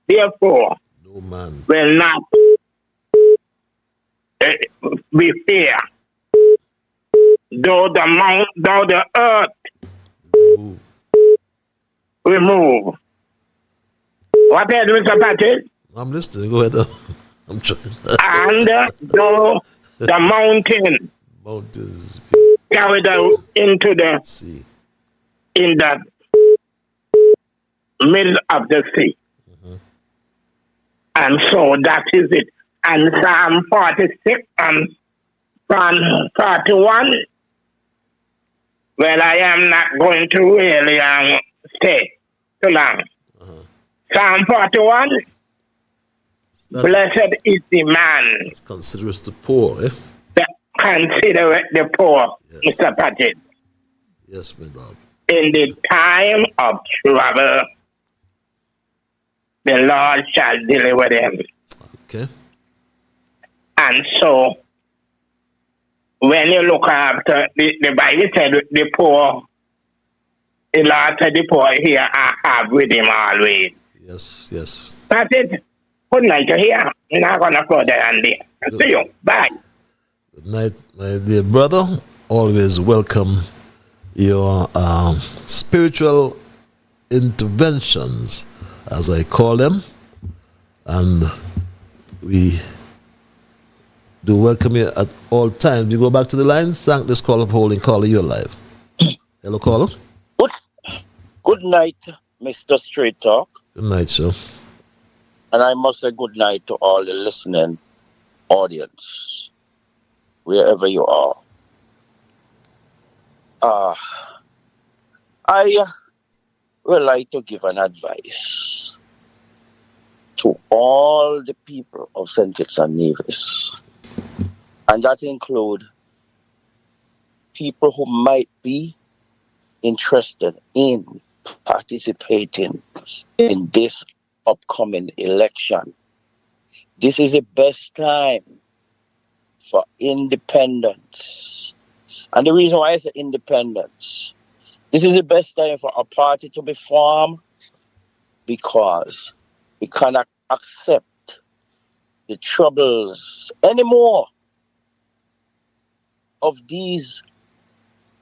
Therefore, no man will not be fear. Though the earth remove. What else, Mr. Patrick? I'm listening. Go ahead. I'm trying. And though the mountains carried out into the sea, in the middle of the sea. Mm-hmm. And so that is it. And Psalm 46 and Psalm 41. Well, I am not going to really stay too long. Uh-huh. Psalm 41. Blessed is the man. Considereth the poor, eh? That considereth the poor, yes. Mr. Patrick. Yes, my dog. In the time of trouble. the Lord shall deliver them. Okay. And so, when you look after, the Bible said the poor, the Lord said the poor here I have with him always. Yes, yes. That's it. Good night to here. We're not going to further on there. See you. Bye. Good night, my dear brother. Always welcome your spiritual interventions, as I call them. And we do welcome you at all times. You go back to the lines. Thank this caller for holding. Caller, you're live. Hello, caller. Good night, Mr. Straight Talk. Good night, sir. And I must say good night to all the listening audience, wherever you are. I would like to give an advice to all the people of St. Kitts and Nevis. And that include people who might be interested in participating in this upcoming election. This is the best time for independence. And the reason why I say independence, this is the best time for a party to be formed because we cannot accept the troubles anymore of these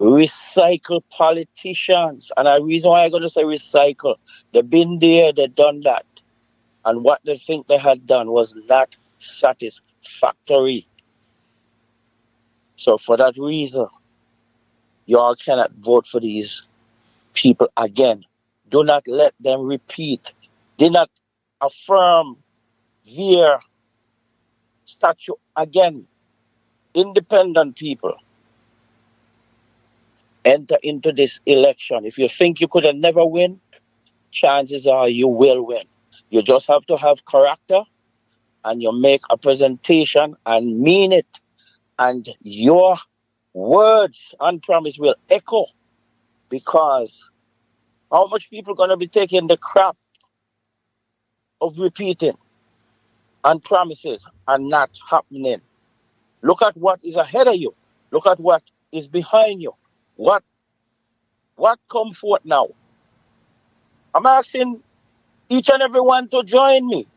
recycled politicians. And the reason why I'm going to say recycle, they've been there, they've done that. And what they think they had done was not satisfactory. So for that reason, you all cannot vote for these people again. Do not let them repeat. Do not affirm their statue again. Independent people, enter into this election. If you think you could have never win, chances are you will win. You just have to have character and you make a presentation and mean it. And your words and promise will echo, because how much people are going to be taking the crap of repeating and promises and not happening? Look at what is ahead of you. Look at what is behind you. What come forth now? I'm asking each and every one to join me.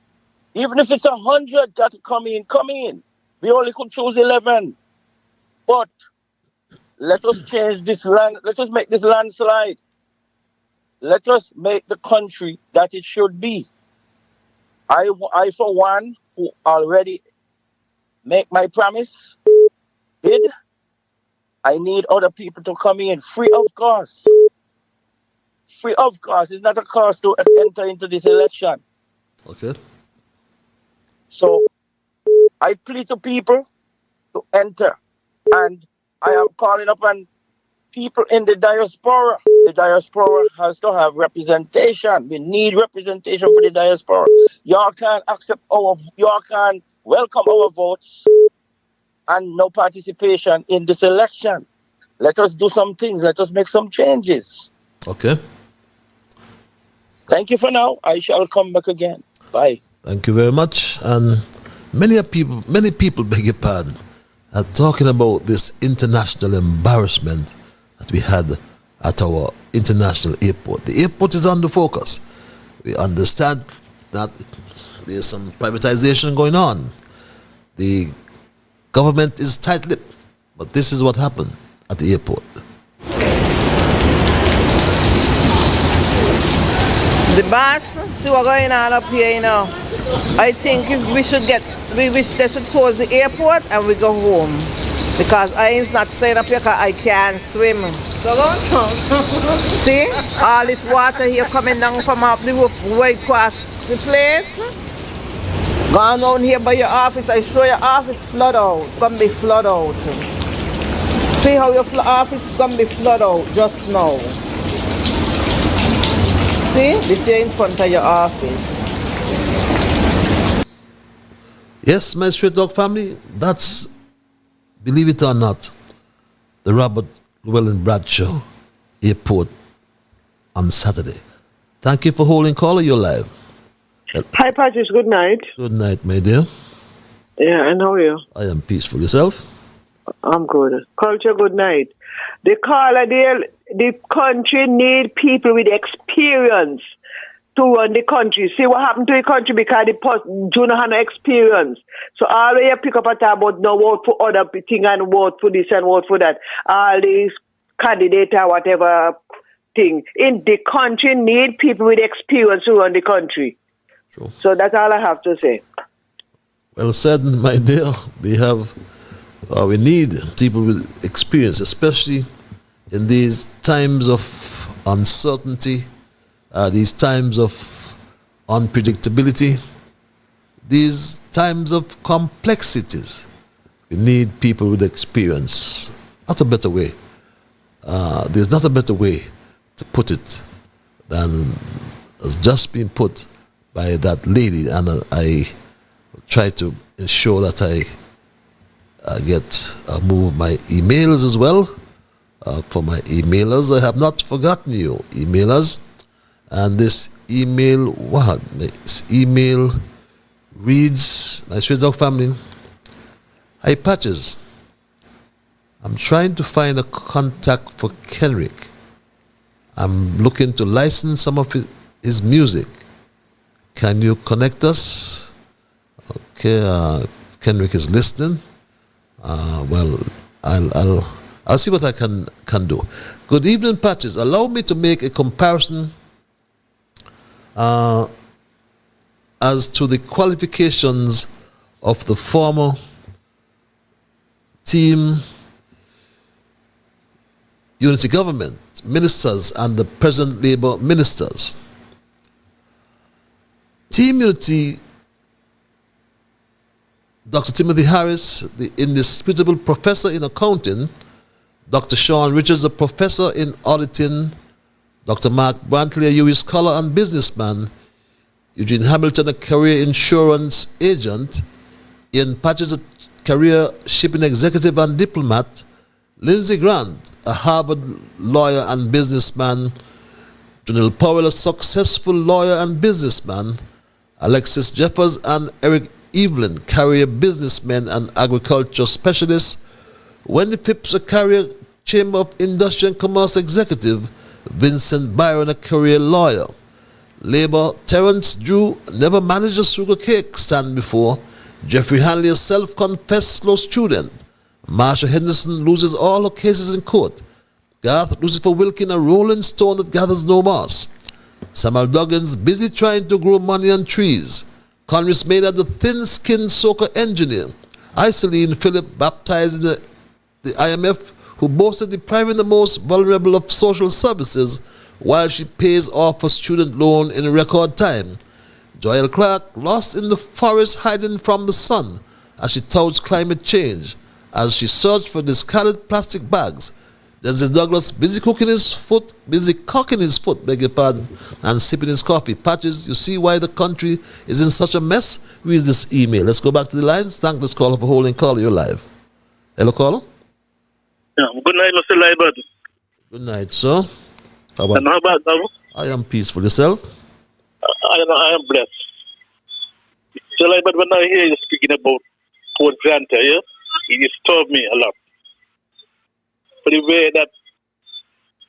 Even if it's 100 got to come in, come in. We only could choose 11. But let us change this land. Let us make this landslide. Let us make the country that it should be. I for one, who already make my promise, did. I need other people to come in free of cost. Free of cost. It's not a cost to enter into this election. Okay. So I plead to people to enter. And I am calling upon people in the diaspora. The diaspora has to have representation. We need representation for the diaspora. Y'all can't y'all can't welcome our votes and no participation in this election. Let us do some things. Let us make some changes. Okay. Thank you for now. I shall come back again. Bye. Thank you very much. And many people, beg your pardon, are talking about this international embarrassment that we had at our international airport. The airport is under focus. We understand that there's some privatization going on. The government is tight-lipped, but this is what happened at the airport. The boss, see what's going on up here, you know. I think they should close the airport and we go home. Because I is not staying up here because I can't swim. See? All this water here coming down from up the roof right across the place. Gone down here by your office, I show your office flood out. Gonna be flood out. See how your office gonna be flood out just now. See? This here in front of your office. Yes, my Straight Dog family, that's, believe it or not, the Robert Llewellyn Bradshaw Airport on Saturday. Thank you for holding caller. You're live. Hi, Patrice. Good night. Good night, my dear. Yeah, and how are you? I am peaceful. Yourself? I'm good. Culture, good night. The caller, the country need people with experience to run the country. See what happened to the country because the do not have no experience. So all you pick up a tab about no vote for other thing and vote for this and vote for that. All these candidates or whatever thing. In the country need people with experience to run the country. True. So that's all I have to say. Well said, my dear. We need people with experience, especially in these times of uncertainty, these times of unpredictability, these times of complexities. We need people with experience. Not a better way. There's not a better way to put it than has just been put by that lady, and I try to ensure that I move my emails as well. For my emailers, I have not forgotten you, emailers. And this email reads, my Straight Dog family, hi Patches, I'm trying to find a contact for Kenrick. I'm looking to license some of his music. Can you connect us? Okay, Kenrick is listening. Well, I'll see what I can do. Good evening, Patches. Allow me to make a comparison as to the qualifications of the former team unity government ministers and the present Labour ministers. Team Unity, Dr. Timothy Harris, the indisputable professor in accounting, Dr. Sean Richards, a professor in auditing, Dr. Mark Brantley, a U.S. scholar and businessman, Eugene Hamilton, a career insurance agent, Ian Patches, a career shipping executive and diplomat, Lindsey Grant, a Harvard lawyer and businessman, Janelle Powell, a successful lawyer and businessman, Alexis Jeffers and Eric Evelyn, career businessmen and agriculture specialists, Wendy Phipps, a career Chamber of Industry and Commerce executive, Vincent Byron, a career lawyer. Labour, Terence Drew, never managed a sugar cake stand before. Jeffrey Hanley, a self-confessed slow student. Marsha Henderson loses all her cases in court. Garth Lucifer Wilkin, a rolling stone that gathers no moss. Samuel Duggins, busy trying to grow money on trees. Congress Maynard, the thin-skinned soccer engineer. Iseline Phillip, baptized in the IMF, who boasted depriving the most vulnerable of social services while she pays off her student loan in record time. Joel Clark, lost in the forest hiding from the sun as she touts climate change, as she searched for discarded plastic bags. Denzel Douglas, busy cocking his foot, beg your pardon, and sipping his coffee. Patches, you see why the country is in such a mess? Read this email. Let's go back to the lines. Thank this caller for holding call. You're live. Hello, caller? Yeah, good night, Mr. Liburd. Good night, sir. How about you? I am peaceful. Yourself? I am blessed. So, Liburd, when I hear you speaking about Port Zante, yeah, it disturbed me a lot. For the way that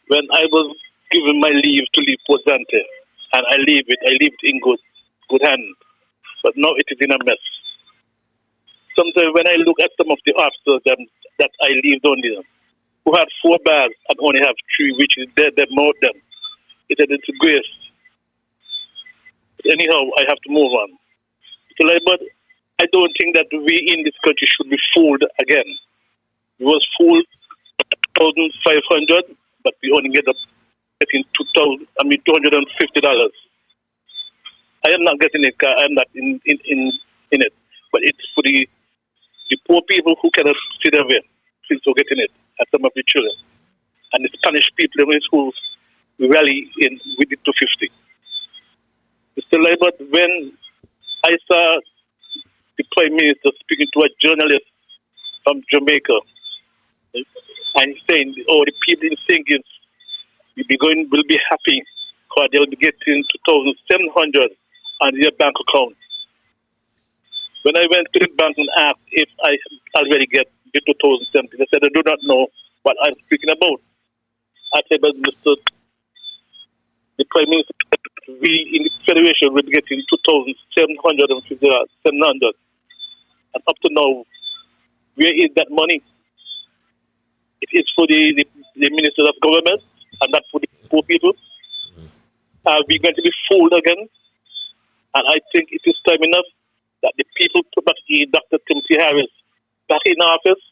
when I was given my leave to leave Port Zante, and I leave it in good hands. But now it is in a mess. Sometimes when I look at some of the officers that I leave down there, who had 4 bags and only have 3, which is dead, they mouth them. It's a disgrace. But anyhow, I have to move on. So, but I don't think that we in this country should be fooled again. We was fooled 1,500, but we only getting $250. I am not getting it. I am not in it. But it's for the poor people who cannot sit there since we're getting it, and some of the children. And the Spanish people in schools rally in with the 250. Mr. Liburd, when I saw the Prime Minister speaking to a journalist from Jamaica, and saying, oh, the people in Singles will be happy because they'll be getting $2,700 on your bank account. When I went to the bank and asked if I already get the 2017, they said they do not know what I'm speaking about. I said, but Mr. The Prime Minister, we in the Federation will be getting 2,700. And up to now, where is that money? It is for the Minister of Government and not for the poor people. Are we going to be fooled again? And I think it is time enough that the people put back Dr. Timothy Harris back in office.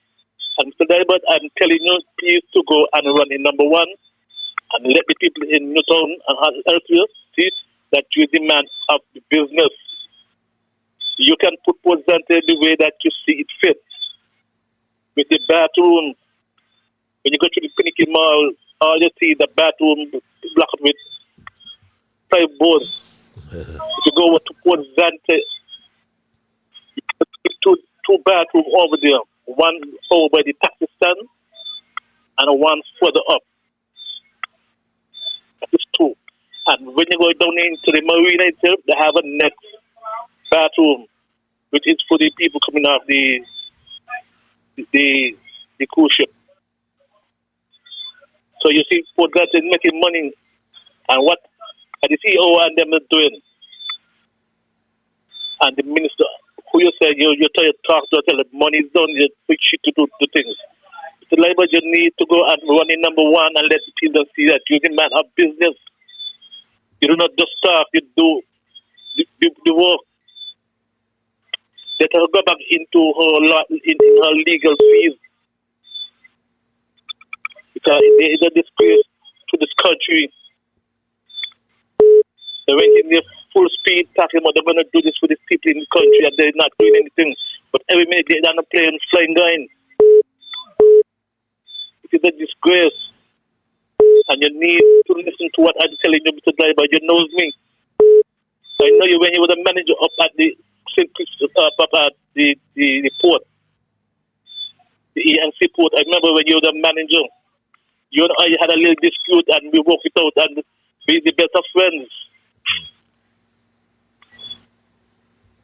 And Mr. Liburd, I'm telling you, please to go and run in number one and let the people in Newtown and elsewhere see that you are the man of the business. You can put Zante the way that you see it fit. With the bathroom, when you go to the Pinnacle Mall, all you see the bathroom blocked with 5 boards. If you go to Port Zante, you can see two bathrooms over there. One over by the taxi stand and one further up. That is 2. And when you go down into the marina itself, they have a next bathroom, which is for the people coming off the cruise ship. So you see, Port Zante is making money, and what the CEO and them are doing, and the minister, who you said you try to talk to, tell them money is done, you quick shit to do things. The Liburd, you need to go and run in number one and let the people see that you're the man of business. You do not just talk, you do the work. Let her go back into her legal fees. Because it is a disgrace to this country. They went in their full speed talking about they're going to do this for these people in the country and they're not doing anything. But every minute they're on a plane flying down. It is a disgrace. And you need to listen to what I'm telling you, Mr. Liburd. You know me. I know you when you were the manager up at the St. Christopher, up at the port, the ENC port. I remember when you were the manager. You and I had a little dispute and we worked it out and we're the best of friends.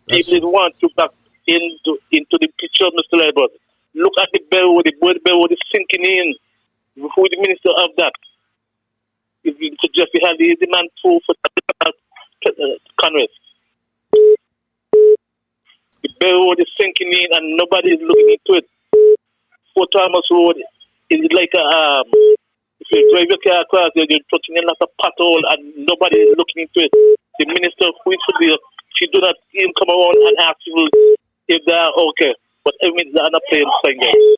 People want to back into the picture, Mr. Liburd. Look at the bell, the bird bell is sinking in. Who is the minister of that? If you suggest we have the man for Congress. The bell road is sinking in and nobody is looking into it. Fort Thomas Road is like if you drive your car across, you're touching a lot of pothole and nobody is looking into it. The minister who is there, she do not even come around and ask people if they are okay. But every minute they're on a plane singing.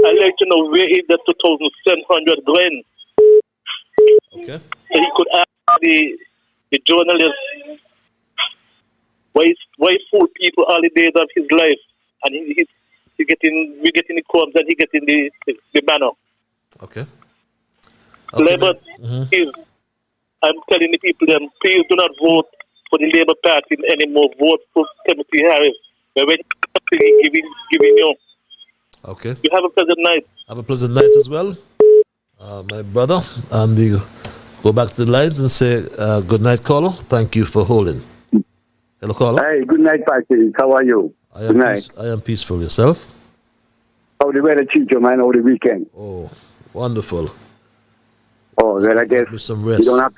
I'd like to know where is the 2,700 grand. Okay. So he could ask the journalist why fool people all the days of his life, and we're getting the crumbs and he getting the banner. Okay. Liburd, please, I'm telling the people them, please do not vote for the Labour Party anymore. Vote for Timothy Harris. But when giving you. Okay. You have a pleasant night. Have a pleasant night as well, my brother. And we go back to the lines and say good night, caller. Thank you for holding. Hello, caller. Hey, good night, Patrick. How are you? Good night. I am peaceful. Yourself? How the weather treat you, man, over the weekend? Oh, wonderful. Oh, well, I guess with some rest. You don't have.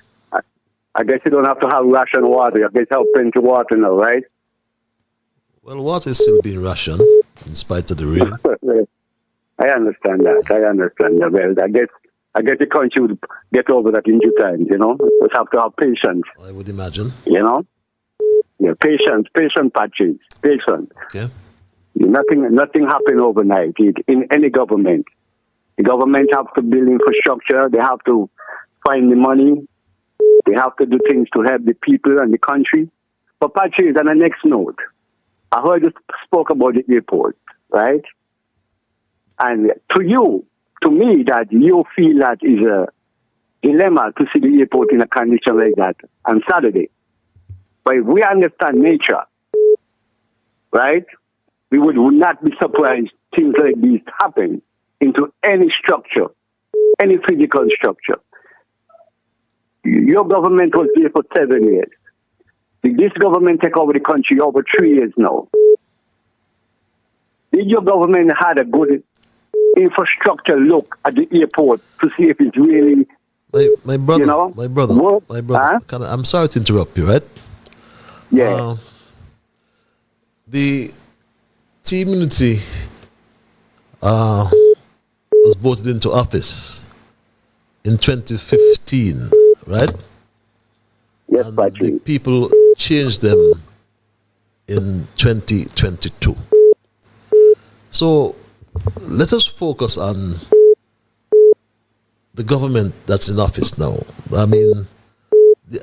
I guess you don't have to have ration water. I guess you have plenty of water now, right? Well, water is still being rationed in spite of the rain. I understand that. Well, I guess the country would get over that in due time. You know, we have to have patience. I would imagine. You know, yeah, patience, Patrick, patience. Okay. Nothing happen overnight in any government. The government have to build infrastructure. They have to find the money. They have to do things to help the people and the country. But Patrick, on the next note, I heard you spoke about the airport, right? And to me, that you feel that is a dilemma to see the airport in a condition like that on Saturday. But if we understand nature, right, we would not be surprised things like this happen into any structure, any physical structure. Your government was there for 7 years. This government take over the country over 3 years now. Did your government had a good infrastructure look at the airport to see if it's really, my brother, you know, my brother, work? my brother. I'm sorry to interrupt you, right? Yeah. The team unity was voted into office in 2015, right? Yes, and the people changed them in 2022. So let us focus on the government that's in office now. I mean,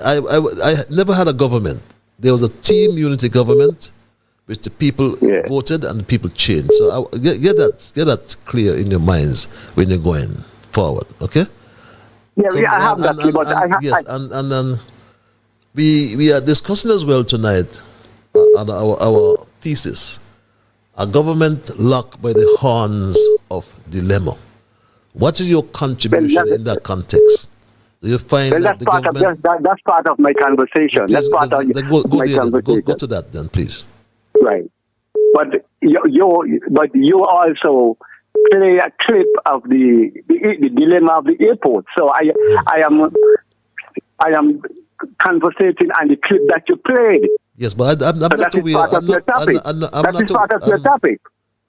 I never had a government. There was a team unity government, which the people voted and the people changed. So get that clear in your minds when you're going forward. Okay? Yeah, So, I have that. But and then we are discussing as well tonight on our thesis. A government locked by the horns of dilemma. What is your contribution in that context? Do you find that the government... That's part of my conversation. Please, that's part of my conversation. Go to that then, please. Right. But you also play a clip of the dilemma of the airport. So I am conversating on the clip that you played. Yes, but I'm not aware. That is part of your topic.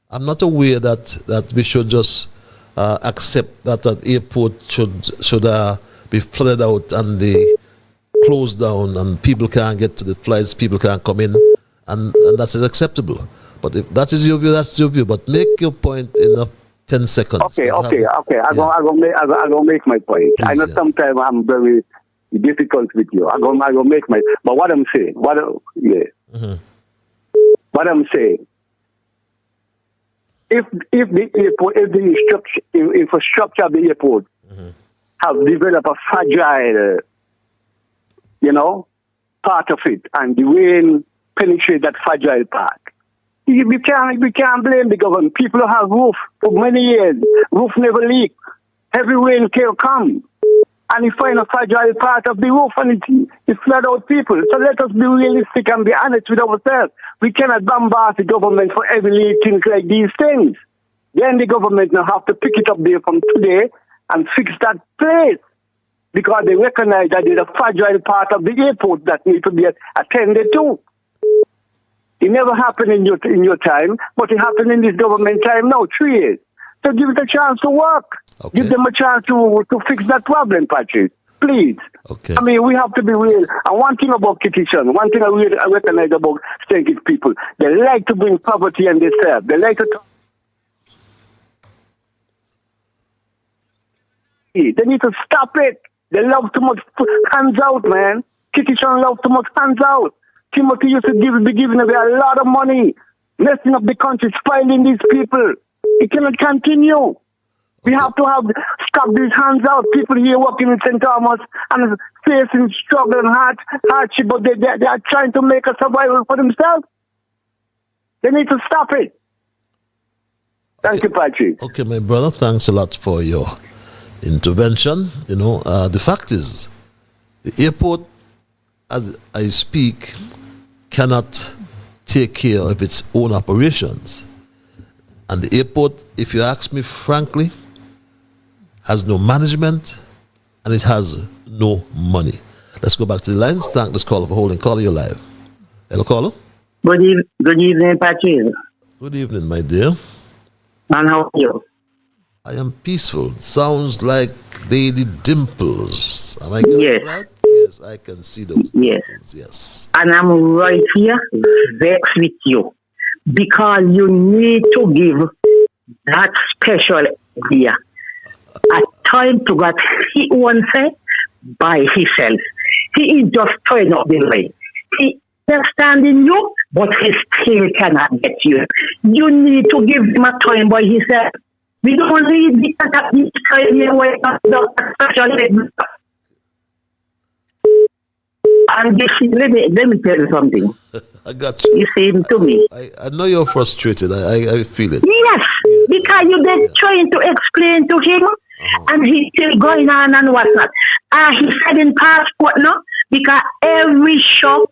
I'm not aware that we should just accept that an airport should be flooded out and they closed down and people can't get to the flights, people can't come in, and that's acceptable. But if that is your view, that's your view. But make your point in 10 seconds. Okay. I'm gonna make my point. Please, I know sometimes I'm very difficult with you. I'm gonna make my. But what I'm saying, what I'm saying, if the airport, if the infrastructure of the airport have developed a fragile, part of it, and the rain penetrate that fragile part, we can't blame the government. People have roof for many years. Roof never leak. Heavy rain can come, and you find a fragile part of the roof, and it flood out people. So let us be realistic and be honest with ourselves. We cannot bombard the government for every little things like these things. Then the government now have to pick it up there from today and fix that place, because they recognize that there's a fragile part of the airport that needs to be attended to. It never happened in your time, but it happened in this government time now, 3 years. So give it a chance to work. Okay. Give them a chance to fix that problem, Patrick. Please. Okay. I mean, we have to be real. And one thing about Kittison, one thing I recognize about St. Kitts people, they like to bring poverty and they serve. They like to They need to stop it. They love too much hands out, man. Kittison love too much hands out. Timothy used to be giving away a lot of money, messing up the country, spoiling these people. It cannot continue. We have to stop these hands out. People here working in St. Thomas and facing struggle and hardship, but they are trying to make a survival for themselves. They need to stop it. Thank you, Patrick. Okay, my brother, thanks a lot for your intervention. The fact is, the airport, as I speak, cannot take care of its own operations. And the airport, if you ask me frankly, has no management and it has no money. Let's go back to the lines. Thank this caller for holding. Caller, you're live. Hello, caller. Good evening, Patrick. Good evening, my dear. And how are you? I am peaceful. Sounds like Lady Dimples. Am I getting it right? Yes, I can see those dimples. Yes. And I'm right here vexed with you, because you need to give that special idea a time to get he wants it by himself. He is just trying up the line. He understanding you, but he still cannot get you. You need to give him a time by himself. We don't need this time here where special. And let me tell you something. I got you. You see him to me. I know you're frustrated. I feel it. Yes, because you've been trying to explain to him, and he's still going on and whatnot. He said in passport now, because every shop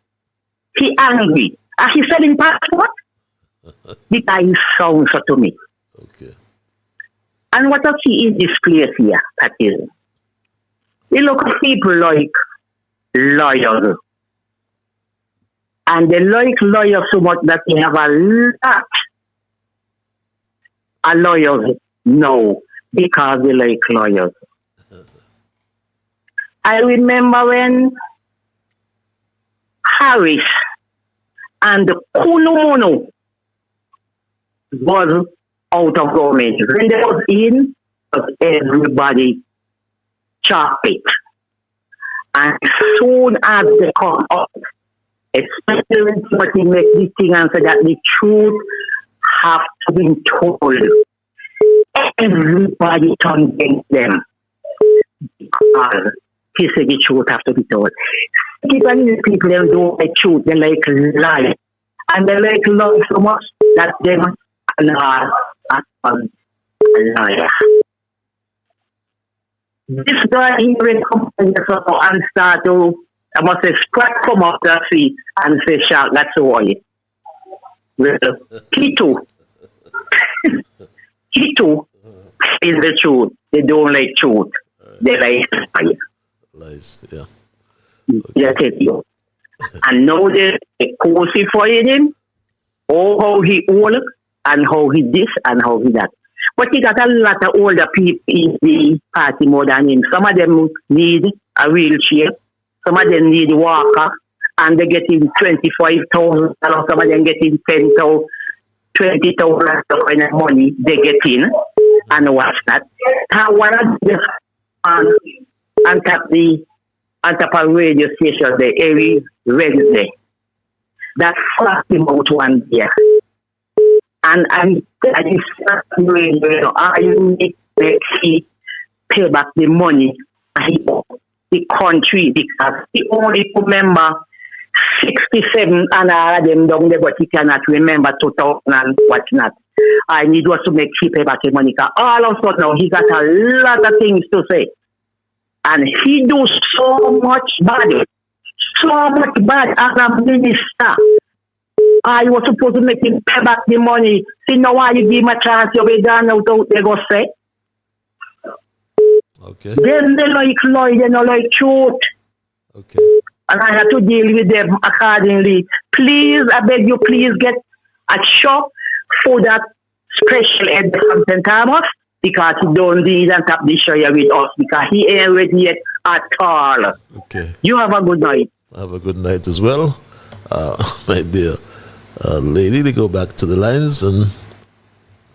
He angry. Are he selling passport? The guy sounds to me. Okay. And what I see in this place here, that is, you look at people like lawyers. And they like lawyers so much that they have a lot of lawyers now because they like lawyers. I remember when Harris and Kunumono was out of government. When they was in, everybody chopped it. And soon as they come up, especially when somebody make this thing and say that the truth have to be told, everybody turn against them. Because he said the truth have to be told. People them don't like truth, they like lie. And they like lie so much that them are a liar. This guy even comes and start to, I must say, scratch come off the feet and say, "Shark, that's all." Well, he too is the truth. They don't like truth. They like lies. Lies, yeah. Yes, you. And now they crucifying him, how he old, and how he this, and how he that. But he got a lot of older people in the party more than him. Some of them need a wheelchair, some of them need a walker, and they get in 25,000, some of them get in 10,000, 20,000 kind of money they get in, and what's that? And one of them on top of radio station, the every Wednesday, that flapped him out one day. And I just you need to pay back the money the country because he only remember 67 and all of them down there, but he cannot remember 2000 and what's not. I need was to make he pay back the money because all of a sudden now he got a lot of things to say. And he do so much bad as a minister. I was supposed to make him pay back the money. See, now why you give him a chance, you'll be done out they go say. Okay. Then they like lie, they don't like truth. Okay. And I have to deal with them accordingly. Please, I beg you, please get a shop for that special ed from St. Thomas because he don't need and tap the show with us because he ain't ready yet at all. Okay. You have a good night. Have a good night as well, my dear lady. They go back to the lines and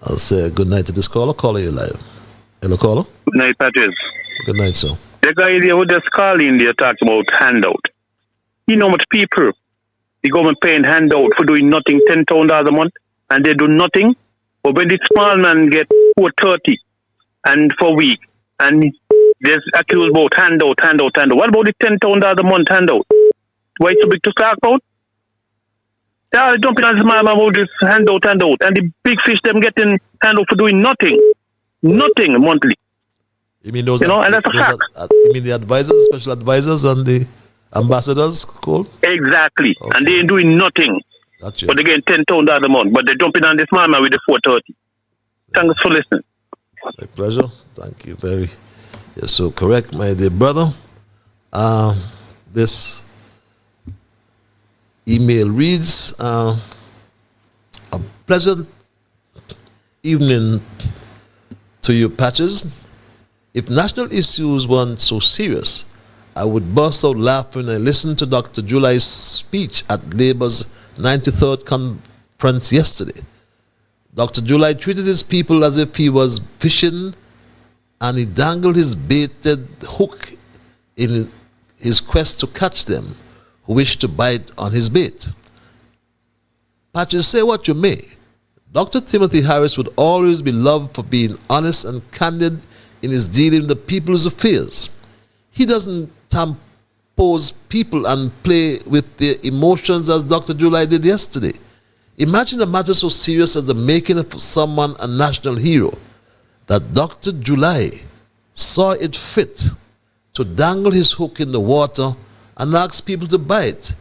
I'll say good night to this caller. Caller, you live. Hello, caller. Good night, Patrice. Good night, sir. The guy there who just called in there talks about handout. You know much people, the government paying handout for doing nothing, $10,000 a month, and they do nothing. But when the small man get 430 and for a week, and there's accused about handout. What about the $10,000 a month handout? Why it's so big to talk about? They are jumping on this man about this handout. And the big fish them getting handout for doing nothing monthly. You mean those? And that's a fact. You mean the advisors, special advisors, and the ambassadors called? Exactly. Okay. And they ain't doing nothing. Gotcha. But they getting $10,000 a month. But they're jumping on this man with the 430. Thanks for listening. My pleasure. Thank you very. You're so correct, my dear brother. This email reads, a pleasant evening to you, Patches. If national issues weren't so serious, I would burst out laughing when I listened to Dr. July's speech at Labour's 93rd conference yesterday. Dr. July treated his people as if he was fishing and he dangled his baited hook in his quest to catch them who wished to bite on his bait. Patches, say what you may, Dr. Timothy Harris would always be loved for being honest and candid in his dealing with the people's affairs. He doesn't tampose people and play with their emotions as Dr. July did yesterday. Imagine a matter so serious as the making of someone a national hero that Dr. July saw it fit to dangle his hook in the water and ask people to bite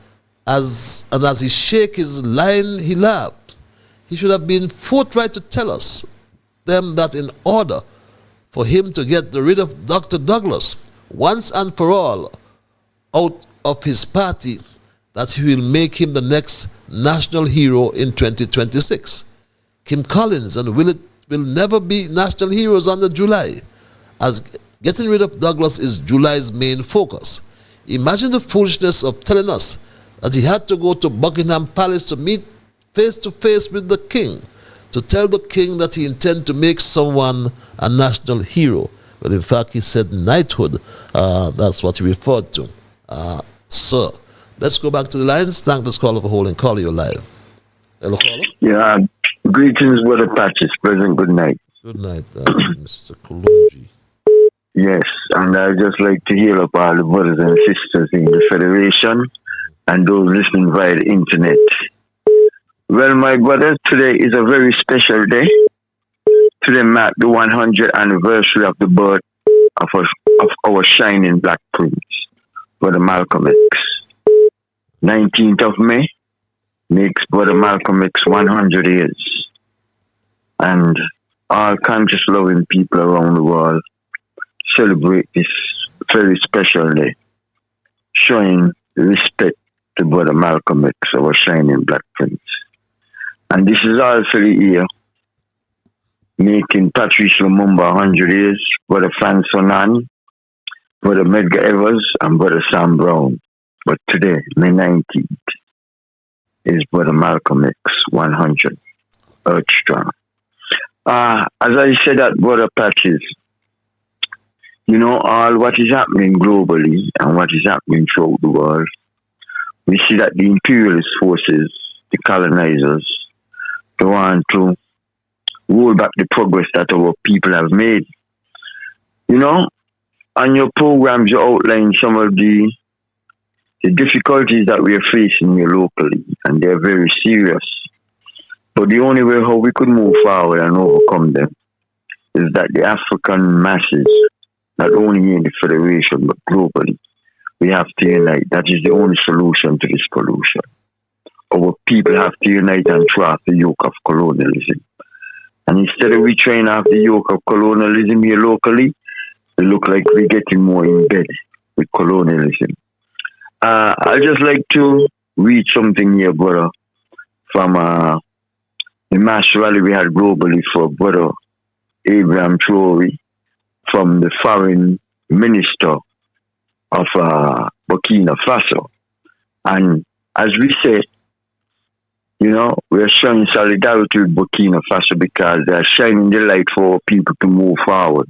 as he shake his line, he laughed. He should have been forthright to tell us them that in order for him to get rid of Dr. Douglas once and for all out of his party, that he will make him the next national hero in 2026. Kim Collins and Willett will never be national heroes under July, as getting rid of Douglas is July's main focus. Imagine the foolishness of telling us that he had to go to Buckingham Palace to meet face to face with the king, to tell the king that he intended to make someone a national hero. But in fact, he said knighthood. That's what he referred to. Sir, let's go back to the lines. Thank this caller for holding. Call you live. Hello, caller. Yeah, greetings, Brother Patches. Pleasant good night. Good night, Mr. Kolunji. Yes, and I'd just like to heal up all the brothers and sisters in the Federation and those listening via the internet. Well, my brothers, today is a very special day. Today marks the 100th anniversary of the birth of our shining Black Prince, Brother Malcolm X. 19th of May makes Brother Malcolm X 100 years. And all conscious loving people around the world celebrate this very special day, showing respect to Brother Malcolm X, our shining Black Prince. And this is also the year making Patrice Lumumba 100 years, Brother Franz Fanon, Brother Medgar Evers, and Brother Sam Brown. But today, May 19th, is Brother Malcolm X 100, Earth Strong. As I said at Brother Patches, you know, all what is happening globally and what is happening throughout the world, we see that the imperialist forces, the colonizers, they want to roll back the progress that our people have made. You know, on your programs, you outline some of the difficulties that we are facing here locally, and they're very serious. But the only way how we could move forward and overcome them is that the African masses, not only in the Federation, but globally, we have to unite. That is the only solution to this pollution. Our people have to unite and throw off the yoke of colonialism. And instead of we trying off the yoke of colonialism here locally, it look like we're getting more in bed with colonialism. I'd just like to read something here, brother, from the mass rally we had globally for Brother Abraham Traore from the foreign minister of Burkina Faso. And as we said, you know, we are showing solidarity with Burkina Faso because they are shining the light for our people to move forward.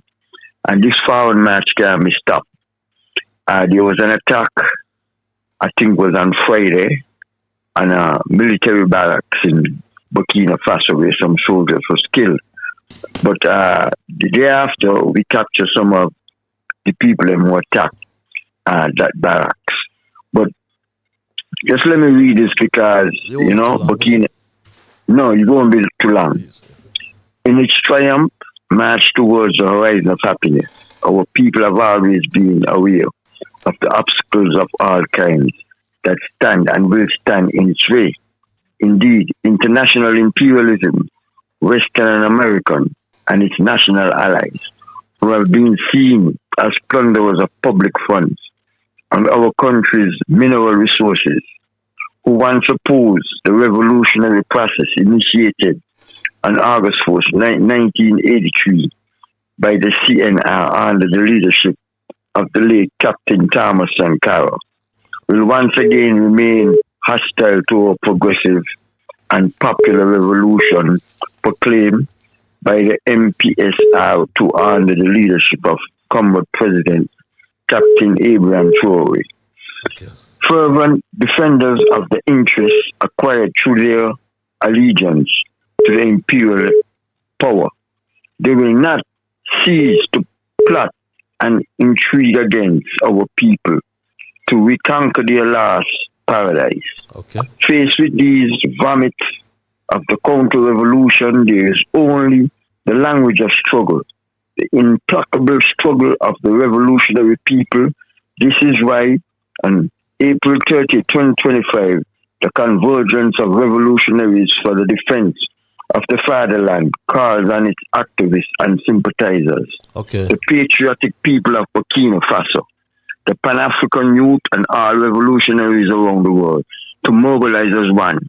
And this forward march can't be stopped. There was an attack, I think it was on Friday, on a military barracks in Burkina Faso where some soldiers were killed. But the day after, we captured some of the people who attacked that barracks. But just let me read this because, you know, Burkina... No, you won't be too long. In its triumph, march towards the horizon of happiness, our people have always been aware of the obstacles of all kinds that stand and will stand in its way. Indeed, international imperialism, Western and American, and its national allies, who have been seen as plunderers of public funds and our country's mineral resources, who once opposed the revolutionary process initiated on August 1st, 1983 by the CNR under the leadership of the late Captain Thomas Sankara, will once again remain hostile to our progressive and popular revolution proclaimed by the MPSR2 under the leadership of Comrade President Captain Abraham Traore. Fervent defenders of the interests acquired through their allegiance to the imperial power, they will not cease to plot and intrigue against our people to reconquer their lost paradise. Faced with these vomits of the counter-revolution, there is only the language of struggle, the implacable struggle of the revolutionary people. This is why an April 30, 2025, the convergence of revolutionaries for the defense of the fatherland calls on its activists and sympathizers, the patriotic people of Burkina Faso, the Pan-African youth and all revolutionaries around the world to mobilize as one,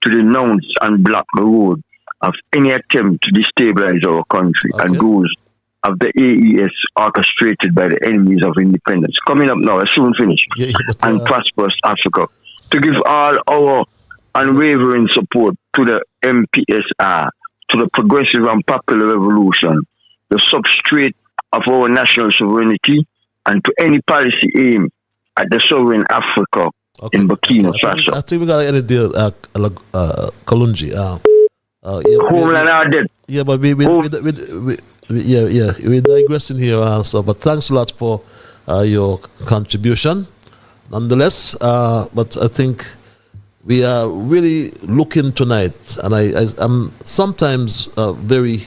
to denounce and block the road of any attempt to destabilize our country and those of the AES orchestrated by the enemies of independence. Coming up now, I soon finish, and prosperous Africa, to give all our unwavering support to the MPSR, to the progressive and popular revolution, the substrate of our national sovereignty, and to any policy aim at the sovereign Africa in Burkina Faso. I think we got to end it there, Kalunji. Homeland are dead. Yeah, but we're digressing here, but thanks a lot for your contribution. Nonetheless, but I think we are really looking tonight, and I'm sometimes very,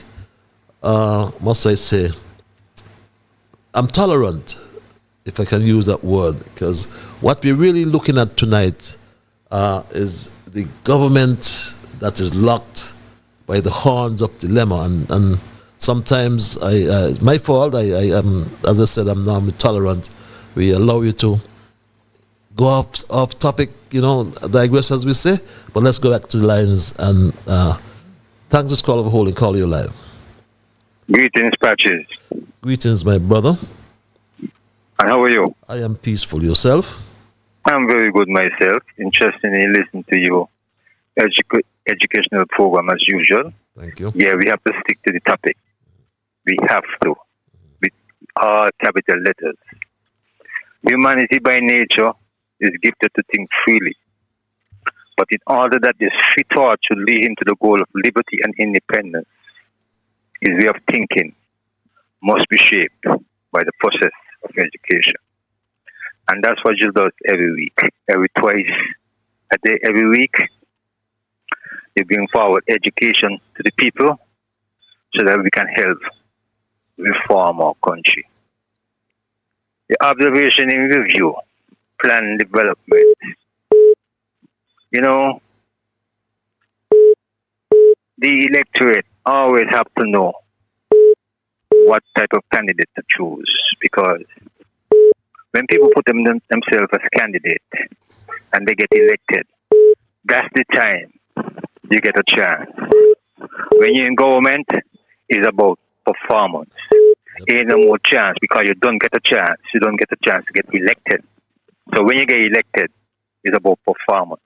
must I say, I'm tolerant, if I can use that word, because what we're really looking at tonight is the government that is locked by the horns of dilemma, and sometimes my fault. I am, as I said, I'm normally tolerant. We allow you to go off topic, digress as we say. But let's go back to the lines, and thanks this call for holding. Call you live. Greetings, Patches. Greetings, my brother. And how are you? I am peaceful. Yourself? I'm very good myself. Interested in listening to your educational program as usual. Thank you. Yeah, we have to stick to the topic. We have to, with all capital letters. Humanity by nature is gifted to think freely. But in order that this free thought should lead him to the goal of liberty and independence, his way of thinking must be shaped by the process of education. And that's what Jill does every week. Twice a day, every week, they bring forward education to the people so that we can help reform our country. The observation in review, plan development. The electorate always have to know what type of candidate to choose, because when people put themselves as candidate and they get elected, that's the time you get a chance. When you're in government, it's about performance. Ain't no more chance, because you don't get a chance. You don't get a chance to get elected. So when you get elected, it's about performance.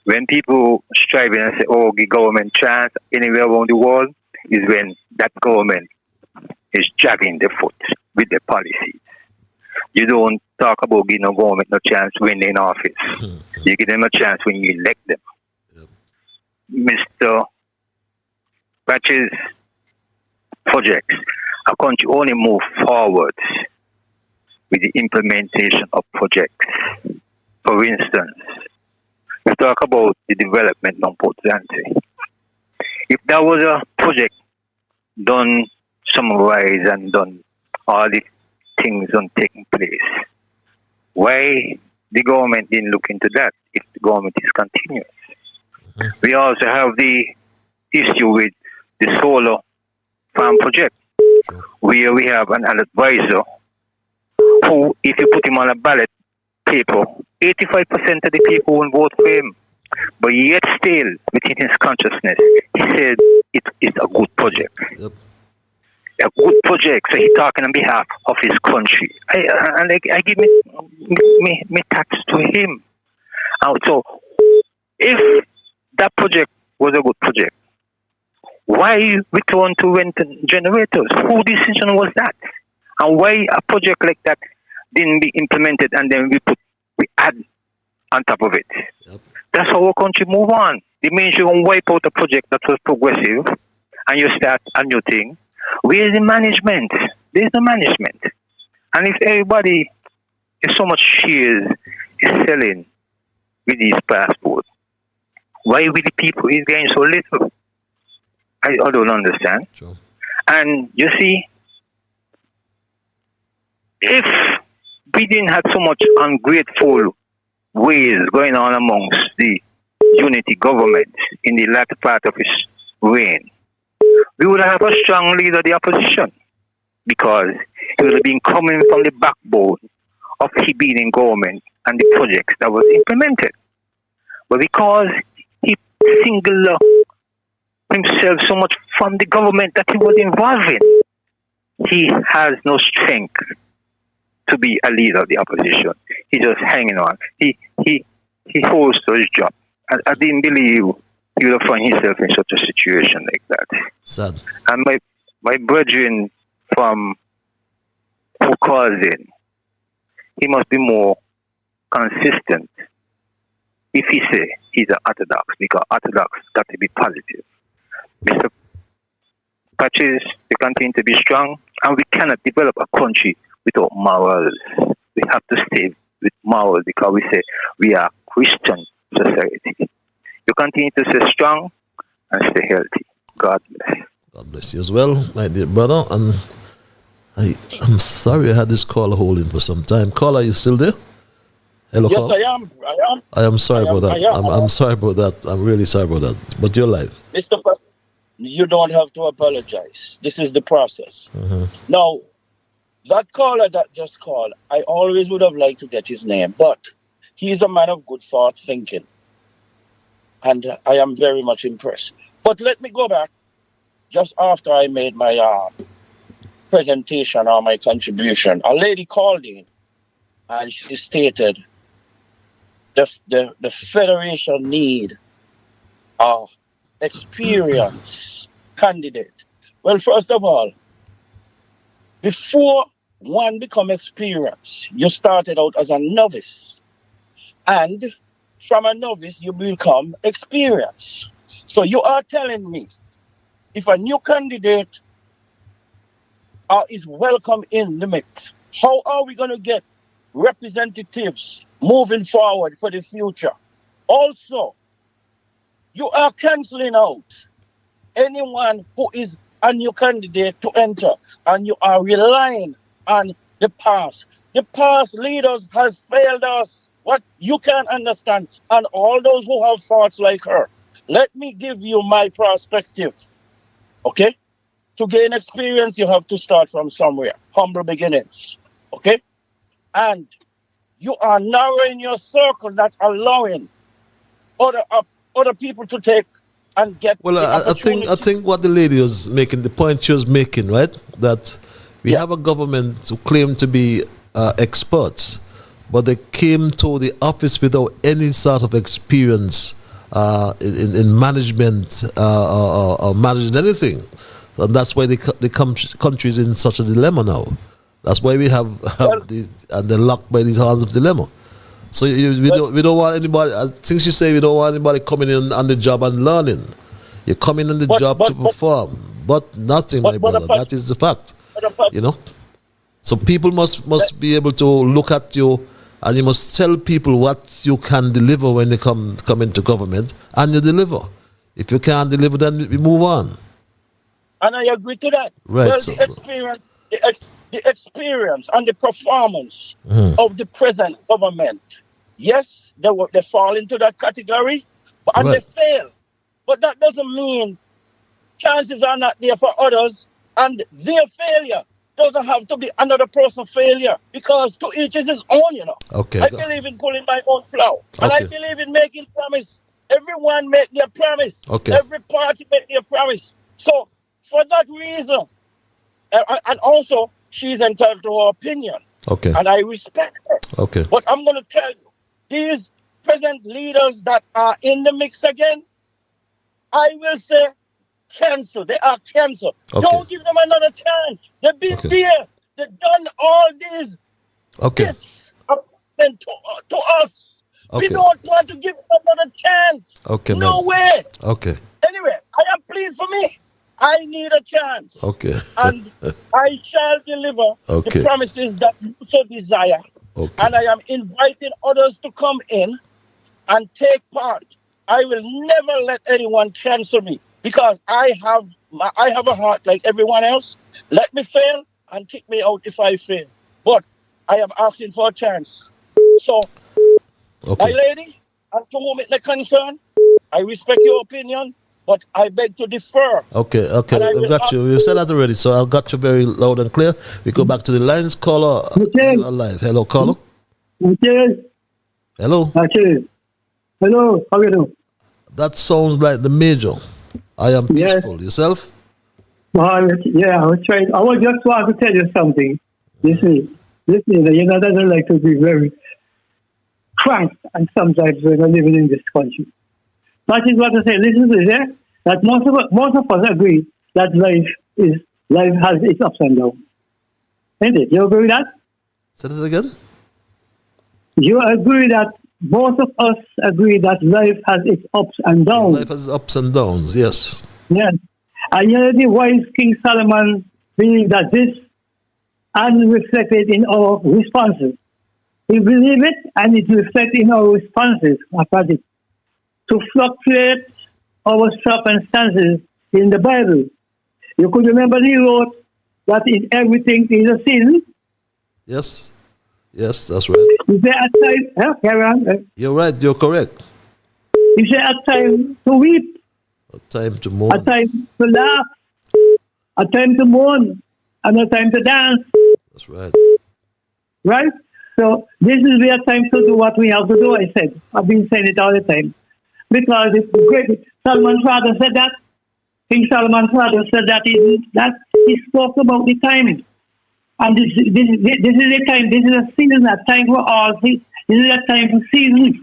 When people striving and say, oh, give government chance anywhere around the world, is when that government is dragging the foot with the policies. You don't talk about giving no government no chance when they're in office. You give them a chance when you elect them. Mr. Patches, projects, a country only move forward with the implementation of projects. For instance, we talk about the development of Port Zante. If that was a project done, summarized and done all the things on taking place, why the government didn't look into that if the government is continuous? We also have the issue with the solar farm project, where we have an advisor who, if you put him on a ballot paper, 85% of the people will vote for him. But yet still, within his consciousness, he said it is a good project. A good project. So he's talking on behalf of his country. I give me tax to him. So if that project was a good project, why return to rent generators? Whose decision was that? And why a project like that didn't be implemented and then we add on top of it? That's how our country move on. It means you don't wipe out a project that was progressive and you start a new thing. Where is the management? There's no management. And if everybody, if so much shares is selling with these passports, why with the people is getting so little? I don't understand. Sure. And you see, if we didn't have so much ungrateful ways going on amongst the unity government in the latter part of his reign, we would have a strong leader of the opposition because he would have been coming from the backbone of he being in government and the projects that was implemented. But because he singled himself so much from the government that he was involved in, he has no strength to be a leader of the opposition. He's just hanging on. He holds to his job. I didn't believe he would have found himself in such a situation like that. Sad. And my brethren from who calls in, he must be more consistent if he say he's an orthodox, because orthodox got to be positive. Mr. Patches, we continue to be strong, and we cannot develop a country without morals. We have to stay with morals because we say we are Christian society. You continue to stay strong and stay healthy. God bless. God bless you as well, my dear brother. And I'm sorry I had this caller holding for some time. Caller, are you still there? Hello, Yes, caller? I am sorry about that. I'm sorry about that. I'm really sorry about that. But you're live. Mr. President, you don't have to apologize. This is the process. Now, that caller that just called, I always would have liked to get his name, but he's a man of good thought thinking. And I am very much impressed. But let me go back just after I made my presentation or my contribution. A lady called in and she stated the Federation need a experienced candidate. Well, first of all, before one become experienced, you started out as a novice. And from a novice, you become experienced. So you are telling me, if a new candidate is welcome in the mix, how are we going to get representatives moving forward for the future? Also, you are cancelling out anyone who is a new candidate to enter, and you are relying on the past. The past leaders has failed us. What you can't understand, and all those who have thoughts like her. Let me give you my perspective. Okay? To gain experience, you have to start from somewhere. Humble beginnings. Okay? And you are narrowing your circle, not allowing other people to take and get Well, I think what the lady was making, the point she was making, right? That we have a government who claim to be experts, but they came to the office without any sort of experience in management or managing anything. And that's why the country is in such a dilemma now. That's why we they're locked by these hands of dilemma. So we don't want anybody. I think she said we don't want anybody coming in on the job and learning. You're coming on the job to perform, but nothing, my brother. That is the fact. You know. So people must be able to look at you, and you must tell people what you can deliver when they come into government, and you deliver. If you can't deliver, then we move on. And I agree to that. Right. Well, So, the experience and the performance of the present government, yes, they fall into that category, and they fail. But that doesn't mean chances are not there for others, and their failure doesn't have to be another person's failure, because to each is his own, you know. Okay. I believe in pulling my own plow, and I believe in making promise. Everyone make their promise. Okay. Every party make their promise. So for that reason, and also she's entitled to her opinion. Okay. And I respect her. Okay. But I'm going to tell you, these present leaders that are in the mix again, I will say cancel. They are canceled. Okay. Don't give them another chance. They've been there. They've done all these. Okay. This to us. Okay. We don't want to give them another chance. Okay. No way. Okay. Anyway, I am pleased for me. I need a chance. Okay. And I shall deliver the promises that you so desire. Okay. And I am inviting others to come in and take part. I will never let anyone cancel me, because I have a heart like everyone else. Let me fail and kick me out if I fail. But I am asking for a chance. So My lady, as to whom it may concern, I respect your opinion, but I beg to differ. Okay, And I I've will got you. You said that already, so I've got you very loud and clear. We go back to the lines. Caller, you are live. Hello, caller. Hello. Hello, how are you doing? That sounds like the major. I am peaceful. Yourself? Yeah, I was trying. I was just want to tell you something. Listen, you know, that I like to be very frank, and sometimes when I'm living in this country. That is what I say. Listen to this, that most of us agree that life has its ups and downs. Isn't it? You agree with that? Say that again? You agree that most of us agree that life has its ups and downs. Life has ups and downs, yes. Yes. And you know the wise King Solomon believed that this and reflected in our responses. We believe it and it reflects in our responses about it. To fluctuate our circumstances in the Bible. You could remember he wrote that in everything is a season. Yes. Yes, that's right. Is there a time? Carry on. You're right, you're correct. Is there a time to weep? A time to mourn. A time to laugh? A time to mourn? And a time to dance? That's right. Right? So this is the time to do what we have to do, I said. I've been saying it all the time. Because it's great. Solomon's father said that. King Solomon's father said that he spoke about the time. And this is a time, this is a season, a time for all. This is a time for seasons.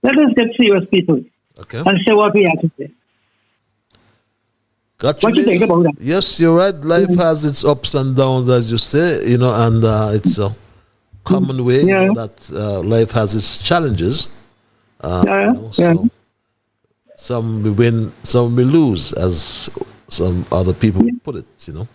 Let us get serious, people. Okay. And say what we have to say. What you think about that? Yes, you're right. Life has its ups and downs, as you say, you know, and it's a common way, you know, that life has its challenges. You know, so some we win, some we lose, as some other people put it, you know.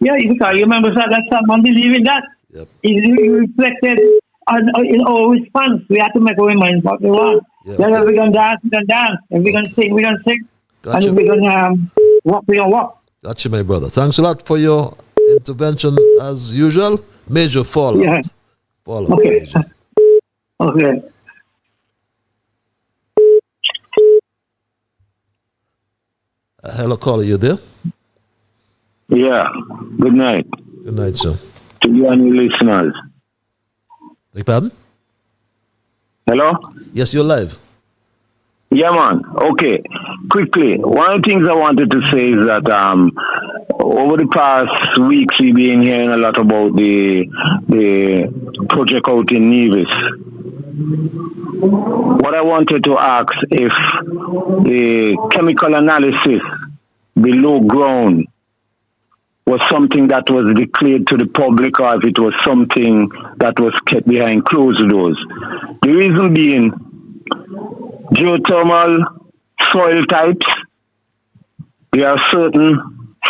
Yeah, because you remember that someone believed in that. Yep. It reflected in our response. We have to make our minds what we want. Yeah, Then if we're going to dance, we're going to dance. If we're going to sing, we're going to sing. Gotcha. And if we're going to walk, we're going to walk. Gotcha, my brother. Thanks a lot for your intervention, as usual. Major fallout. Yeah. Fallout. Okay. Major. Okay. Hello, caller, you there? Yeah. Good night. Good night, sir. To you and your listeners. Beg pardon? Hello? Yes, you're live. Yeah, man. Okay. Quickly, one of the things I wanted to say is that over the past weeks we've been hearing a lot about the project out in Nevis. What I wanted to ask if the chemical analysis below ground was something that was declared to the public or if it was something that was kept behind closed doors. The reason being, geothermal soil types, there are certain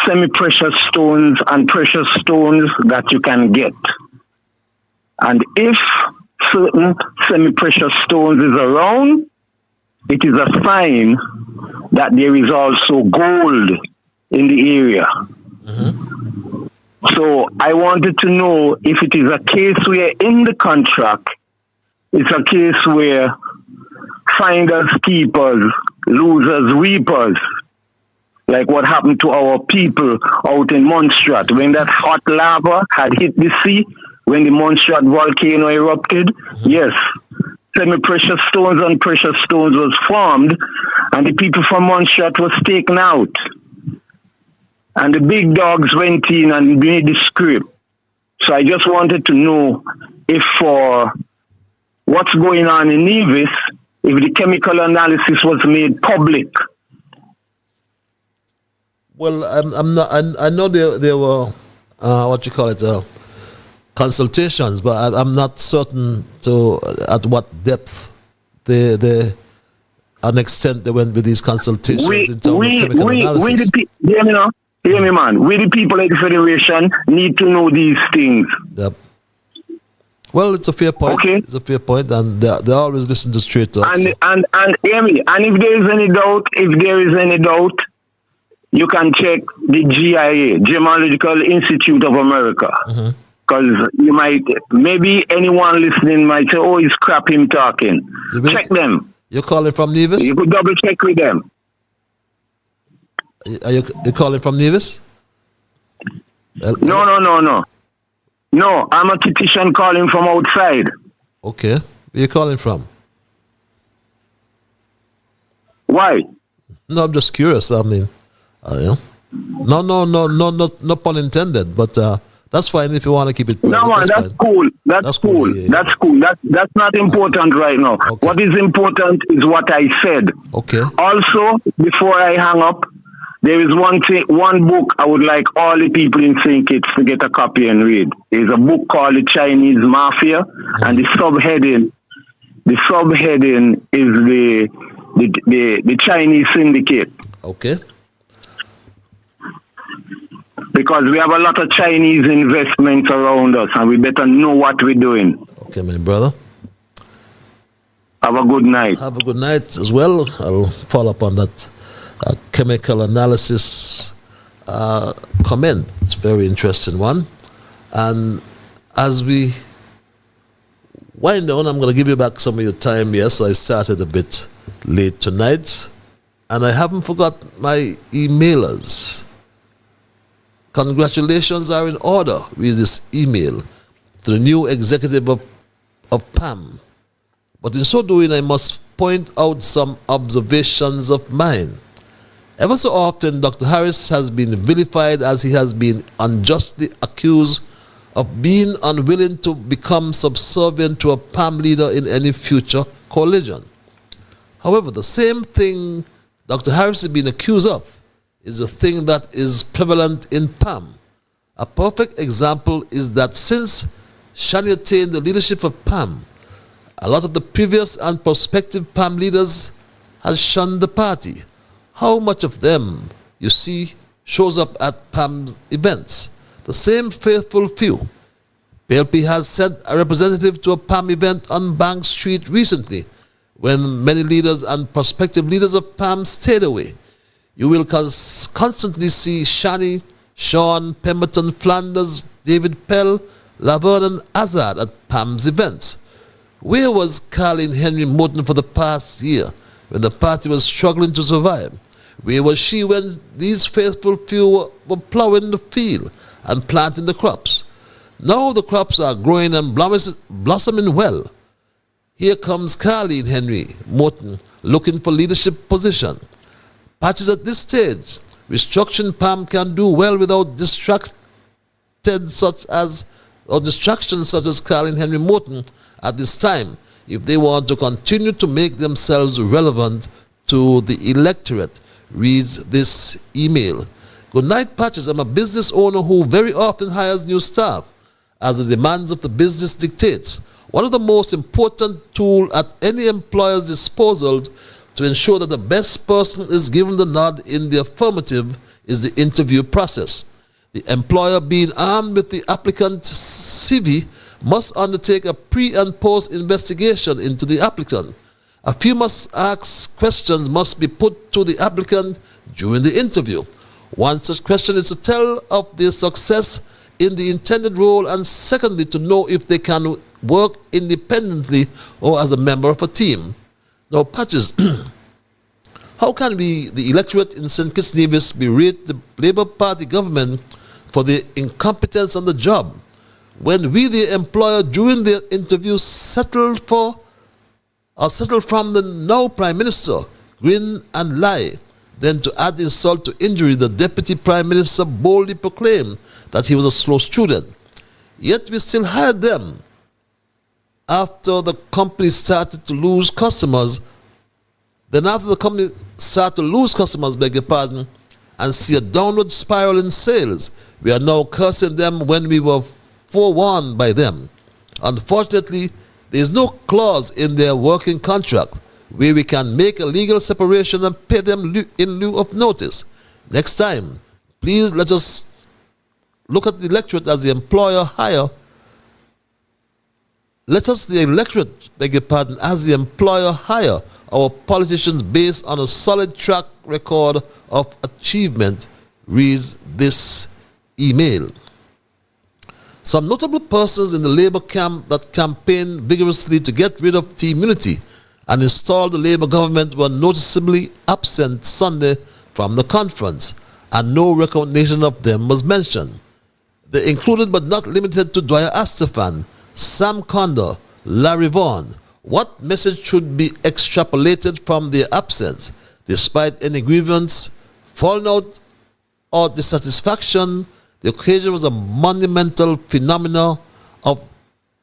semi-precious stones and precious stones that you can get. And if certain semi-precious stones is around, it is a sign that there is also gold in the area. Mm-hmm. So I wanted to know if it is a case where in the contract, it's a case where finders keepers, losers weepers, like what happened to our people out in Montserrat when that hot lava had hit the sea, when the Montserrat volcano erupted. Mm-hmm. Yes, semi-precious stones and precious stones was formed, and the people from Montserrat was taken out. And the big dogs went in and made the script. So I just wanted to know if for what's going on in Nevis, if the chemical analysis was made public. Well, I'm not. I know there were what you call it consultations, but I'm not certain to at what depth the an extent they went with these consultations in terms of chemical analysis. Hear me, man. We the people of the Federation need to know these things. Yep. Well, it's a fair point. Okay. It's a fair point, and they always listen to straight talk. And hear me. And if there is any doubt, you can check the GIA, Gemological Institute of America. Mm-hmm. Because you might, maybe anyone listening might say, oh, it's crap him talking. Check them. You're calling from Nevis? You could double check with them. Are you calling from Nevis? No. No, I'm a petition calling from outside. Okay. Where you calling from? Why? No, I'm just curious. I mean, yeah. No pun intended, but that's fine if you want to keep it private. No, man, that's cool. That's cool. Yeah. That's cool. That's not important right now. Okay. What is important is what I said. Okay. Also, before I hang up, there is one book I would like all the people in St. Kitts to get a copy and read. It's a book called The Chinese Mafia, and the subheading is the Chinese Syndicate. Okay. Because we have a lot of Chinese investments around us, and we better know what we're doing. Okay, my brother. Have a good night. Have a good night as well. I'll follow up on that chemical analysis comment. It's a very interesting one. And as we wind down, I'm going to give you back some of your time. Yes, I started a bit late tonight, and I haven't forgot my emailers. Congratulations are in order with this email to the new executive of PAM. But in so doing, I must point out some observations of mine. Ever so often, Dr. Harris has been vilified as he has been unjustly accused of being unwilling to become subservient to a PAM leader in any future coalition. However, the same thing Dr. Harris has been accused of is a thing that is prevalent in PAM. A perfect example is that since Shani attained the leadership of PAM, a lot of the previous and prospective PAM leaders has shunned the party. How much of them, you see, shows up at PAM's events? The same faithful few. PLP has sent a representative to a PAM event on Bank Street recently, when many leaders and prospective leaders of PAM stayed away. You will constantly see Shani, Sean, Pemberton, Flanders, David Pell, Laverne and Azad at PAM's events. Where was Carleen Henry Morton for the past year when the party was struggling to survive? Where was she when these faithful few were plowing the field and planting the crops? Now the crops are growing and blossoming well. Here comes Carleen Henry Morton looking for leadership position. Patches at this stage, restructuring PAM can do well without distractions such as Carleen Henry Morton at this time, if they want to continue to make themselves relevant to the electorate, reads this email. Good night, Patches. I'm a business owner who very often hires new staff as the demands of the business dictates. One of the most important tools at any employer's disposal to ensure that the best person is given the nod in the affirmative is the interview process. The employer, being armed with the applicant's CV, must undertake a pre- and post-investigation into the applicant. A few must-ask questions must be put to the applicant during the interview. One such question is to tell of their success in the intended role, and secondly, to know if they can work independently or as a member of a team. Now, Patches, how can we, the electorate in St. Kitts Nevis, berate the Labour Party government for their incompetence on the job, when we, the employer, during their interview, settled from the now Prime Minister, grin and lie? Then, to add insult to injury, the Deputy Prime Minister boldly proclaimed that he was a slow student. Yet we still hired them after the company started to lose customers. Then after the company started to lose customers, beg your pardon, and see a downward spiral in sales, we are now cursing them when we were forewarned by them. Unfortunately, there is no clause in their working contract where we can make a legal separation and pay them in lieu of notice. Next time, please let us look at the electorate as the employer hire. Let us, the electorate, beg your pardon, as the employer hire our politicians based on a solid track record of achievement, reads this email. Some notable persons in the Labour camp that campaigned vigorously to get rid of team unity and install the Labour government were noticeably absent Sunday from the conference, and no recognition of them was mentioned. They included but not limited to Dwyer Astafan, Sam Condor, Larry Vaughan. What message should be extrapolated from their absence? Despite any grievance, falling out, or dissatisfaction, the occasion was a monumental phenomenon of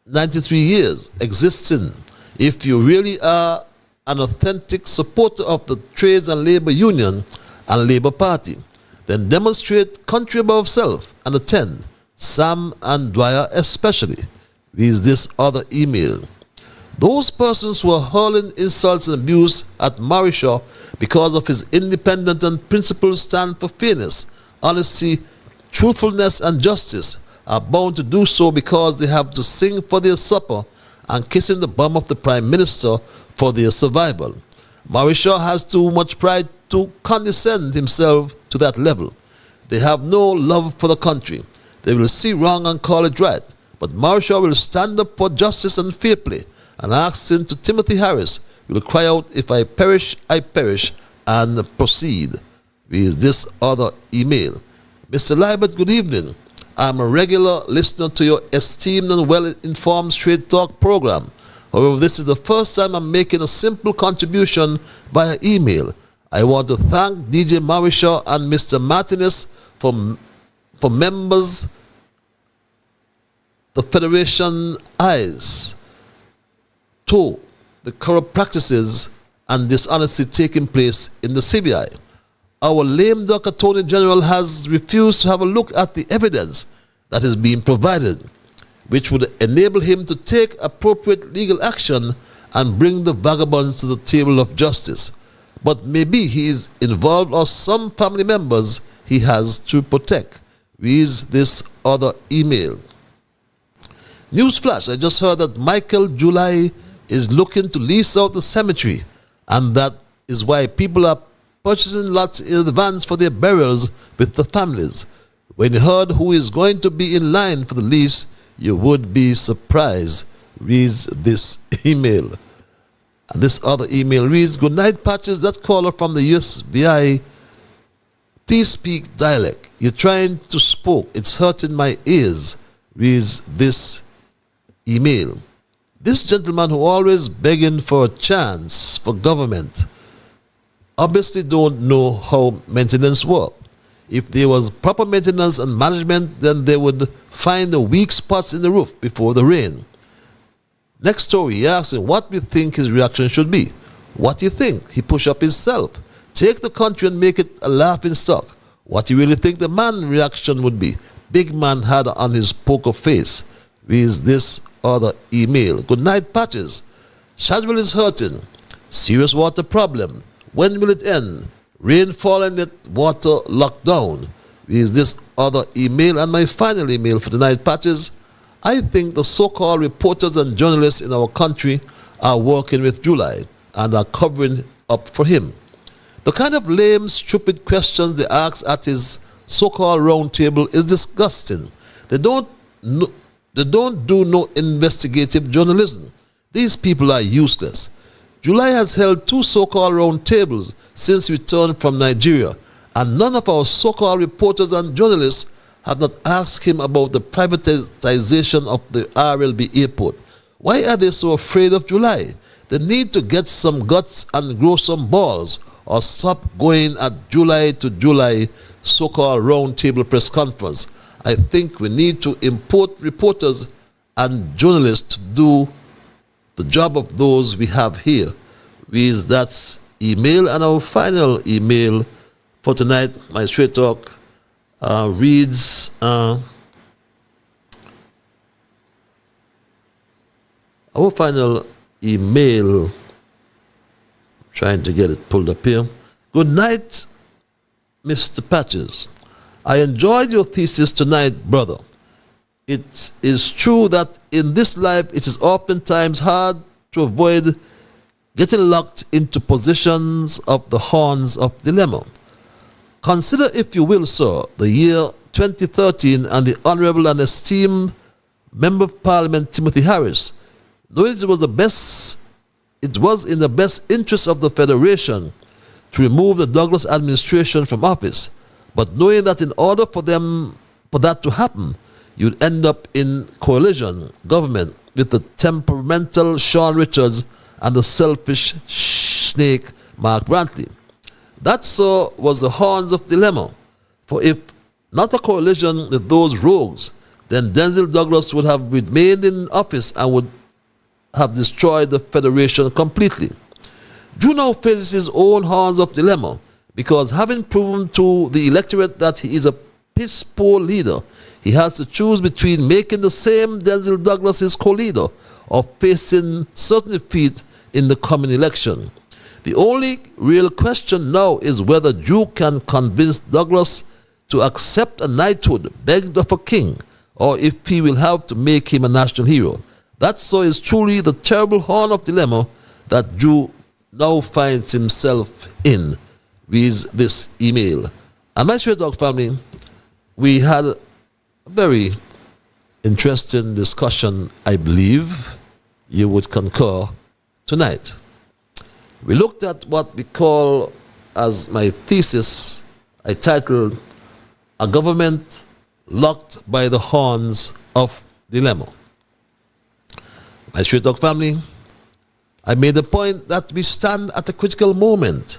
93 years existing. If you really are an authentic supporter of the Trades and Labour Union and Labour Party, then demonstrate country above self and attend, Sam and Dwyer especially. Reads this other email. Those persons who are hurling insults and abuse at Marisha because of his independent and principled stand for fairness, honesty, truthfulness and justice are bound to do so because they have to sing for their supper and kissing the bum of the Prime Minister for their survival. Marisha has too much pride to condescend himself to that level. They have no love for the country. They will see wrong and call it right. But Marisha will stand up for justice and fair play, and asking to Timothy Harris will cry out, if I perish, and proceed. Reads this other email. Mr. Liburd, good evening. I'm a regular listener to your esteemed and well-informed Straight Talk program. However, this is the first time I'm making a simple contribution via email. I want to thank DJ Marisha and Mr. Martinez for members the Federation eyes to the corrupt practices and dishonesty taking place in the CBI. Our lame duck Attorney General has refused to have a look at the evidence that is being provided, which would enable him to take appropriate legal action and bring the vagabonds to the table of justice. But maybe he is involved or some family members he has to protect. Reads this other email. Newsflash, I just heard that Michael July is looking to lease out the cemetery, and that is why people are purchasing lots in advance for their burials with the families. When you heard who is going to be in line for the lease, you would be surprised. Reads this email. And this other email reads, good night, Patches. That caller from the USVI, please speak dialect. You're trying to spoke. It's hurting my ears. Reads this email. This gentleman who always begging for a chance for government obviously don't know how maintenance work. If there was proper maintenance and management, then they would find the weak spots in the roof before the rain. Next story, he asks him what we think his reaction should be. What do you think? He push up himself. Take the country and make it a laughing stock. What do you really think the man reaction would be? Big man had on his poker face. Reads this other email. Good night, Patches. Shadwell is hurting. Serious water problem. When will it end? Rain falling, yet water locked down. Reads this other email. And my final email for tonight, Patches. I think the so-called reporters and journalists in our country are working with July and are covering up for him. The kind of lame, stupid questions they ask at his so-called round table is disgusting. They don't do no investigative journalism. These people are useless. July has held 2 so-called round tables since he returned from Nigeria, and none of our so-called reporters and journalists have not asked him about the privatization of the RLB airport. Why are they so afraid of July? They need to get some guts and grow some balls, or stop going at July to July so-called round table press conference. I think we need to import reporters and journalists to do the job of those we have here. Reads that email. And our final email for tonight, my Straight Talk, reads, our final email, trying to get it pulled up here. Good night, Mr. Patches. I enjoyed your thesis tonight, brother. It is true that in this life it is oftentimes hard to avoid getting locked into positions of the horns of dilemma. Consider, if you will, sir, the year 2013 and the honorable and esteemed Member of Parliament Timothy Harris, knowing it was in the best interest of the Federation to remove the Douglas administration from office, but knowing that in order for that to happen, you'd end up in coalition government with the temperamental Sean Richards and the selfish snake Mark Brantley. That, sir, was the horns of dilemma. For if not a coalition with those rogues, then Denzil Douglas would have remained in office and would have destroyed the Federation completely. Drew now faces his own horns of dilemma, because having proven to the electorate that he is a piss-poor leader, he has to choose between making the same Denzil Douglas his co-leader or facing certain defeat in the coming election. The only real question now is whether Drew can convince Douglas to accept a knighthood begged of a king, or if he will have to make him a national hero. That, so, is truly the terrible horn of dilemma that Drew now finds himself in, reads this email. And my Straight Talk family, we had a very interesting discussion, I believe you would concur, tonight. We looked at what we call, as my thesis, I titled, A Government Locked by the Horns of Dilemma. My Straight Talk family, I made the point that we stand at a critical moment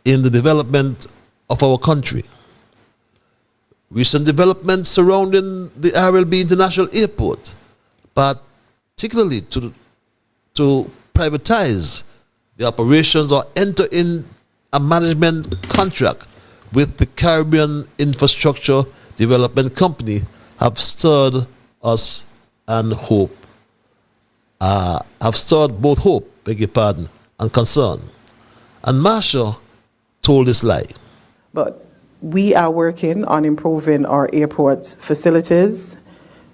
in the development of our country. Recent developments surrounding the RLB International Airport, particularly to privatize the operations or enter in a management contract with the Caribbean Infrastructure Development Company, have stirred us and hope. Have stirred both hope, beg your pardon, and concern. And Marsha told this lie. But we are working on improving our airport facilities.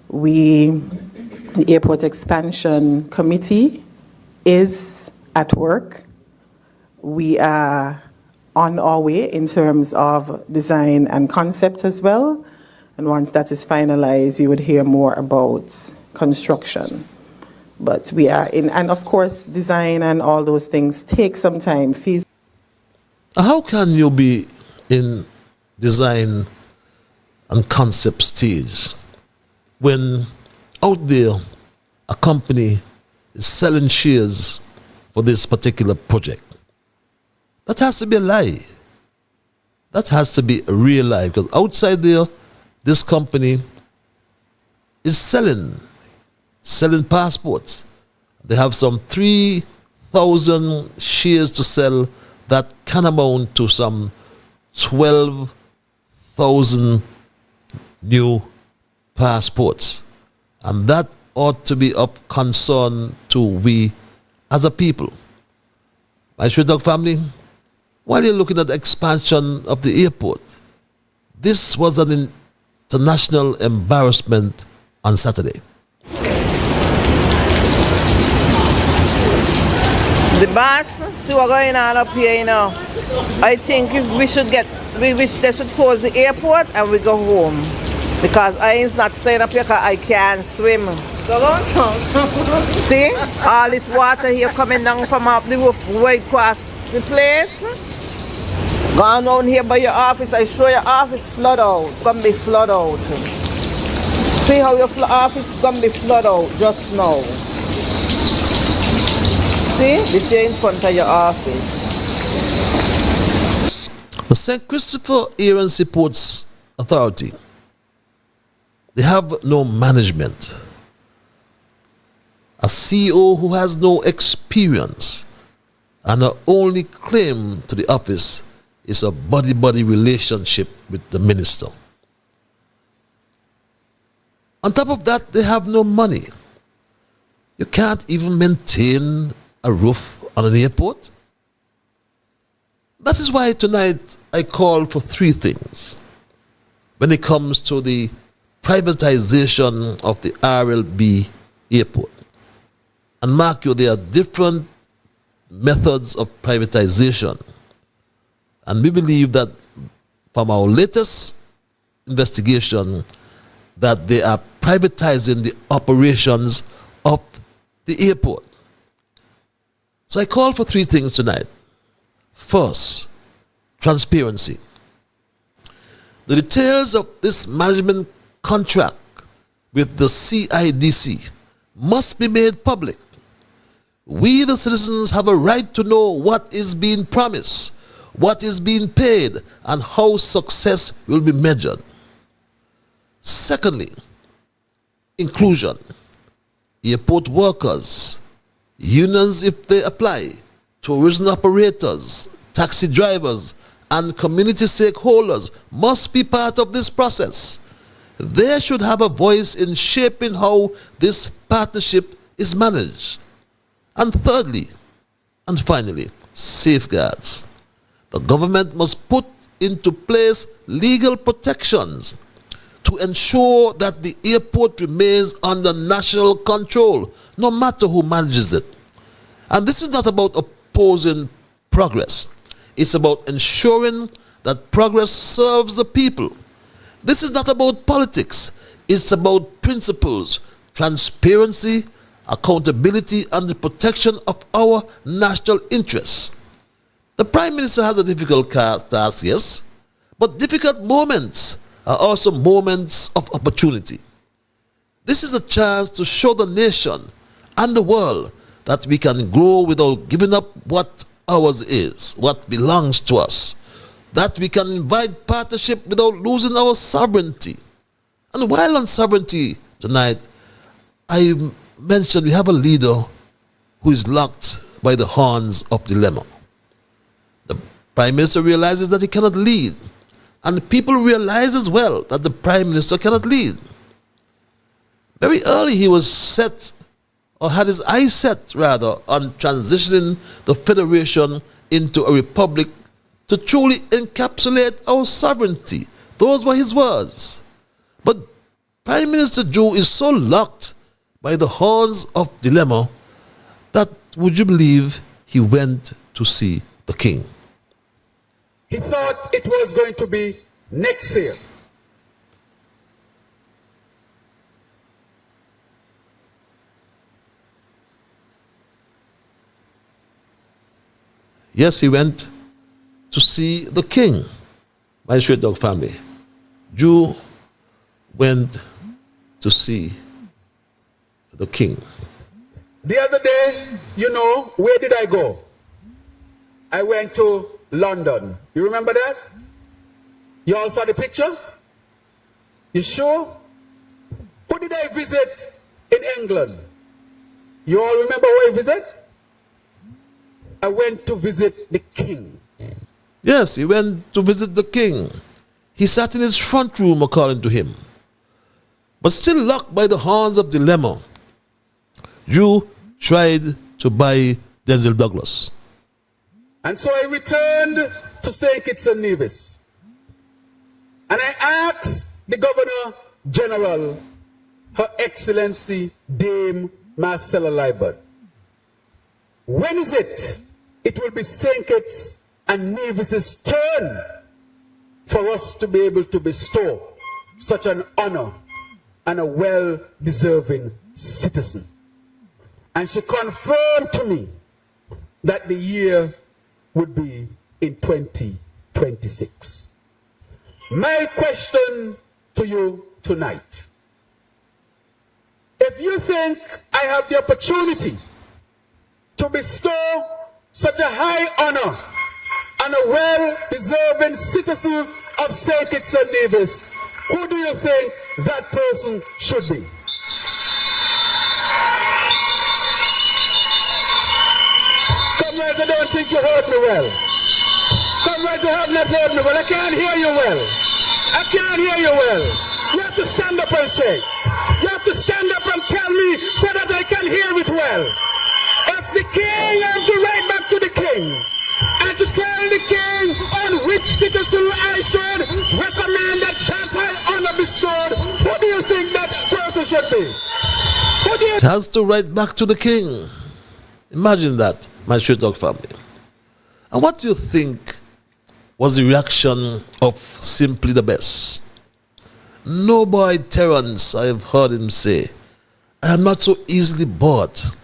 The Airport Expansion Committee is at work. We are on our way in terms of design and concept as well. And once that is finalized, you would hear more about construction. But we are in, and of course, design and all those things take some time. How can you be in design and concept stage when out there a company is selling shares for this particular project? That has to be a lie. That has to be a real lie, because outside there, this company is selling passports. They have some 3,000 shares to sell that can amount to some 12,000 new passports. And that ought to be of concern to we as a people. My Straight Talk family, while you're looking at the expansion of the airport, this was an international embarrassment on Saturday. The boss, see what's going on up here, you know. I think they should close the airport and we go home. Because I is not staying up here because I can't swim. See? All this water here coming down from up the roof right across the place. Gone down here by your office, I show your office flood out. Gonna be flood out. See how your office gonna be flood out just now. See? This here in front of your office. The St. Christopher Air and Seaports Authority, they have no management. A CEO who has no experience, and her only claim to the office is a buddy-buddy relationship with the minister. On top of that, they have no money. You can't even maintain a roof on an airport. That is why tonight I call for three things when it comes to the privatization of the RLB airport. And mark you, there are different methods of privatization. And we believe that from our latest investigation that there are privatizing the operations of the airport. So I call for three things tonight. First, transparency. The details of this management contract with the CIDC must be made public. We, the citizens, have a right to know what is being promised, what is being paid, and how success will be measured. Secondly, inclusion. Airport workers, unions if they apply, tourism operators, taxi drivers, and community stakeholders must be part of this process. They should have a voice in shaping how this partnership is managed. And thirdly, and finally, safeguards. The government must put into place legal protections to ensure that the airport remains under national control, no matter who manages it. And this is not about opposing progress. It's about ensuring that progress serves the people. This is not about politics. It's about principles, transparency, accountability, and the protection of our national interests. The Prime Minister has a difficult task, yes, but difficult moments are also moments of opportunity. This is a chance to show the nation and the world that we can grow without giving up what ours is, what belongs to us, that we can invite partnership without losing our sovereignty. And while on sovereignty tonight, I mentioned we have a leader who is locked by the horns of dilemma. The Prime Minister realizes that he cannot lead, and people realize as well that the Prime Minister cannot lead. Very early he was set, or had his eyes set rather, on transitioning the Federation into a republic to truly encapsulate our sovereignty. Those were his words. But Prime Minister Joe is so locked by the horns of dilemma that, would you believe, he went to see the king. He thought it was going to be next year. Yes, he went to see the king. My straight dog family. Jew went to see the king. The other day, where did I go? I went to London. You remember that? You all saw the picture? You sure? Who did I visit in England? You all remember who I visited? I went to visit the king. Yes, he went to visit the king. He sat in his front room, according to him. But still locked by the horns of dilemma, you tried to buy Denzel Douglas. And so I returned to St. Kitts and Nevis. And I asked the Governor General, Her Excellency Dame Marcella Liburd, when is it will be St. Kitts and Nevis's turn for us to be able to bestow such an honor and a well-deserving citizen? And she confirmed to me that the year would be in 2026. My question to you tonight, if you think I have the opportunity to bestow such a high honor on a well-deserving citizen of St. Kitts and Nevis, who do you think that person should be? Comrades, I don't think you heard me well. Comrades, you have not heard me well. I can't hear you well. I can't hear you well. You have to stand up and say. You have to stand up and tell me so that I can hear it well. If the king, I have to write back to the king and to tell the king on which citizen I should recommend that high honor bestowed. Who do you think that person should be? He has to write back to the king. Imagine that, my straight dog family. And what do you think was the reaction of Simply the Best? No boy Terence, I have heard him say, I am not so easily bought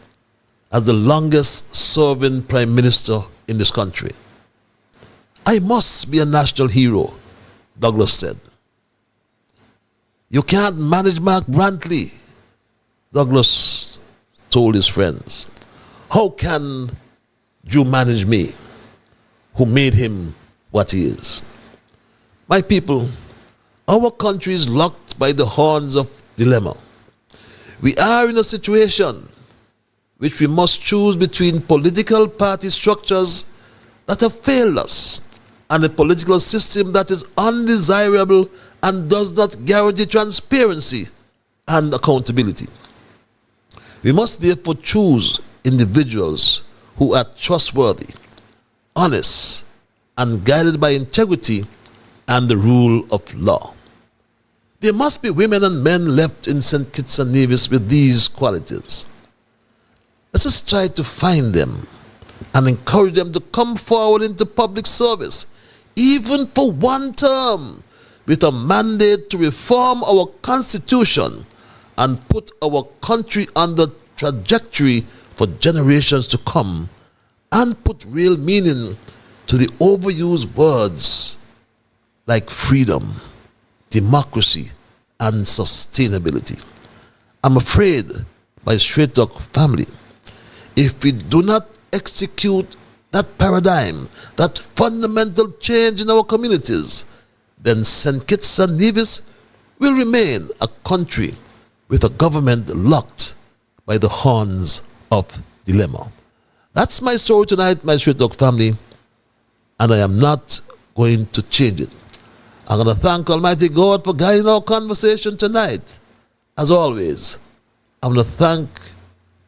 as the longest serving prime minister in this country. I must be a national hero, Douglas said. You can't manage Mark Brantley, Douglas told his friends. How can you manage me, who made him what he is? My people, our country is locked by the horns of dilemma. We are in a situation which we must choose between political party structures that have failed us and a political system that is undesirable and does not guarantee transparency and accountability. We must therefore choose individuals who are trustworthy, honest, and guided by integrity and the rule of law. There must be women and men left in St. Kitts and Nevis with these qualities. Let us try to find them and encourage them to come forward into public service, even for one term, with a mandate to reform our constitution and put our country on the trajectory for generations to come, and put real meaning to the overused words like freedom, democracy, and sustainability. I'm afraid, my Straight Talk family, if we do not execute that paradigm, that fundamental change in our communities, then St. Kitts and Nevis will remain a country with a government locked by the horns of dilemma. That's my story tonight, my Straight Talk family, and I am not going to change it. I'm going to thank Almighty God for guiding our conversation tonight. As always, I'm going to thank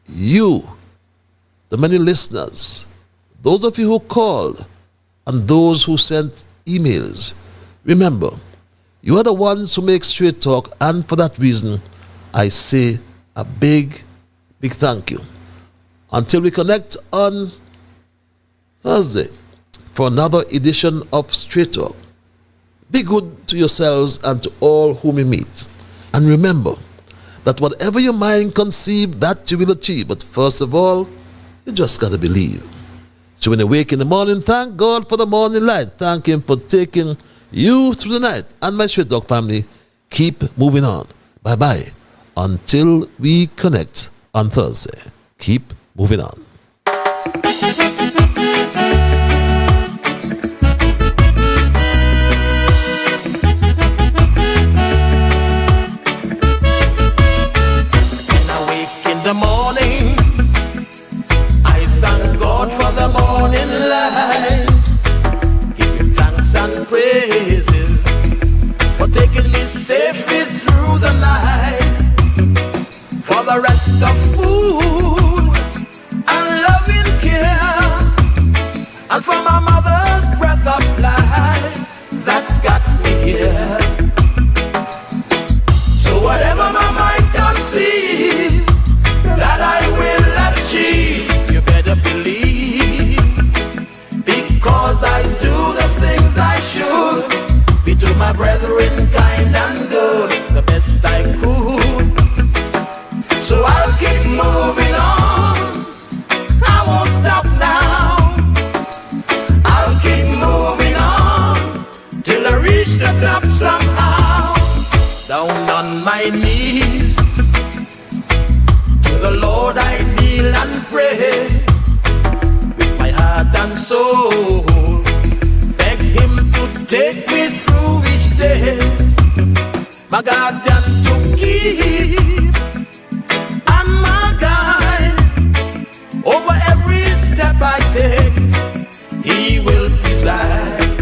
you, the many listeners, those of you who called, and those who sent emails. Remember, you are the ones who make Straight Talk, and for that reason, I say a big, big thank you. Until we connect on Thursday for another edition of Straight Talk, be good to yourselves and to all whom you meet. And remember that whatever your mind conceive, that you will achieve. But first of all, you just got to believe. So when you wake in the morning, thank God for the morning light. Thank Him for taking you through the night. And my Straight Talk family, keep moving on. Bye-bye. Until we connect on Thursday. Keep moving on. In the morning, I thank God for the morning light. Give Him thanks and praises for taking me safely through the night. For the rest of food and loving care, and for my mother's breath of life that's got me here. So whatever my mind conceives that I will achieve, you better believe, because I do the things I should, be to my brethren kind and good, the best I could. So I'll keep moving on, I won't stop now. I'll keep moving on till I reach the top somehow. Down on my knees to the Lord I kneel and pray, with my heart and soul, beg Him to take me through each day. My guardian to keep and my guide, over every step I take, He will preside.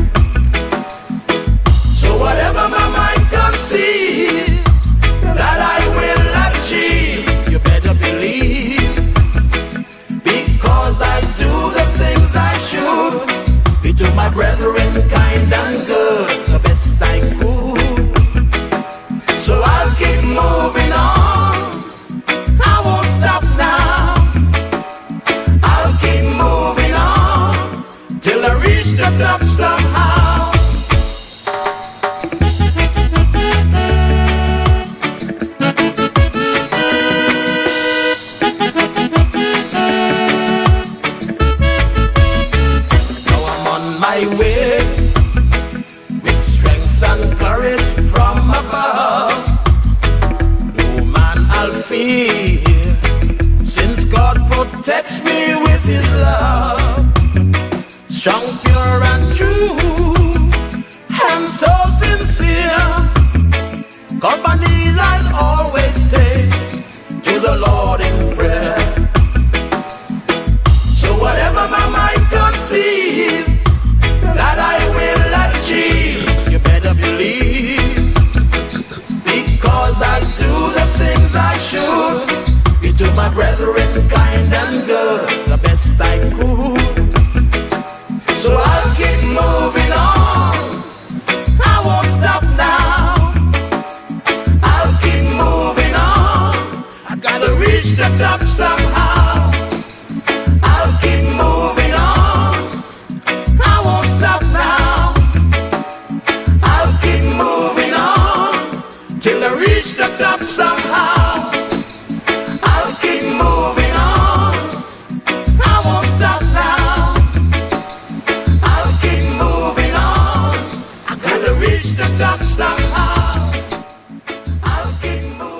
So whatever my mind conceives that I will achieve, you better believe, because I do the things I should, be to my brethren kind and good, the best I could. So I'll keep moving on. my brethren,